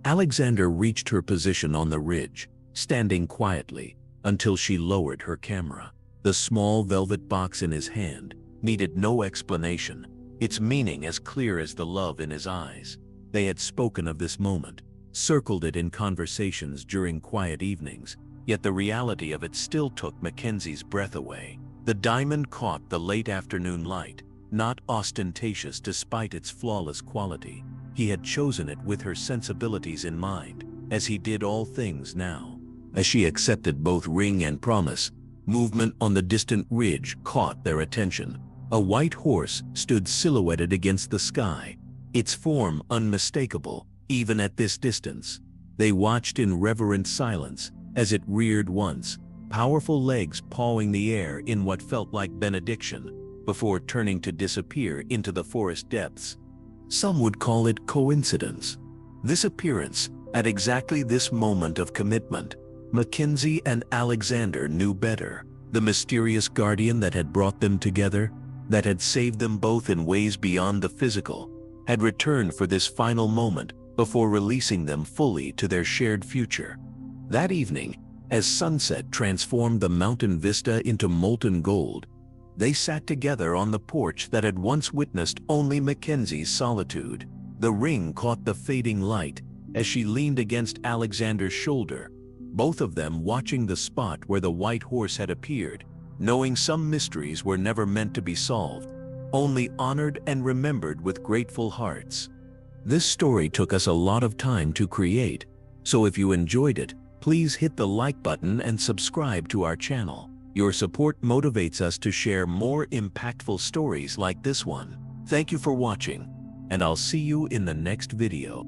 Speaker 1: Alexander reached her position on the ridge, standing quietly until she lowered her camera. The small velvet box in his hand needed no explanation, its meaning as clear as the love in his eyes. They had spoken of this moment, circled it in conversations during quiet evenings, yet the reality of it still took Mackenzie's breath away. The diamond caught the late afternoon light, not ostentatious despite its flawless quality. He had chosen it with her sensibilities in mind, as he did all things now. As she accepted both ring and promise, movement on the distant ridge caught their attention. A white horse stood silhouetted against the sky, its form unmistakable, even at this distance. They watched in reverent silence as it reared once, powerful legs pawing the air in what felt like benediction, before turning to disappear into the forest depths. Some would call it coincidence. This appearance, at exactly this moment of commitment, Mackenzie and Alexander knew better. The mysterious guardian that had brought them together, that had saved them both in ways beyond the physical, had returned for this final moment before releasing them fully to their shared future. That evening, as sunset transformed the mountain vista into molten gold, they sat together on the porch that had once witnessed only Mackenzie's solitude. The ring caught the fading light as she leaned against Alexander's shoulder, both of them watching the spot where the white horse had appeared, knowing some mysteries were never meant to be solved, only honored and remembered with grateful hearts. This story took us a lot of time to create, so if you enjoyed it, please hit the like button and subscribe to our channel. Your support motivates us to share more impactful stories like this one. Thank you for watching, and I'll see you in the next video.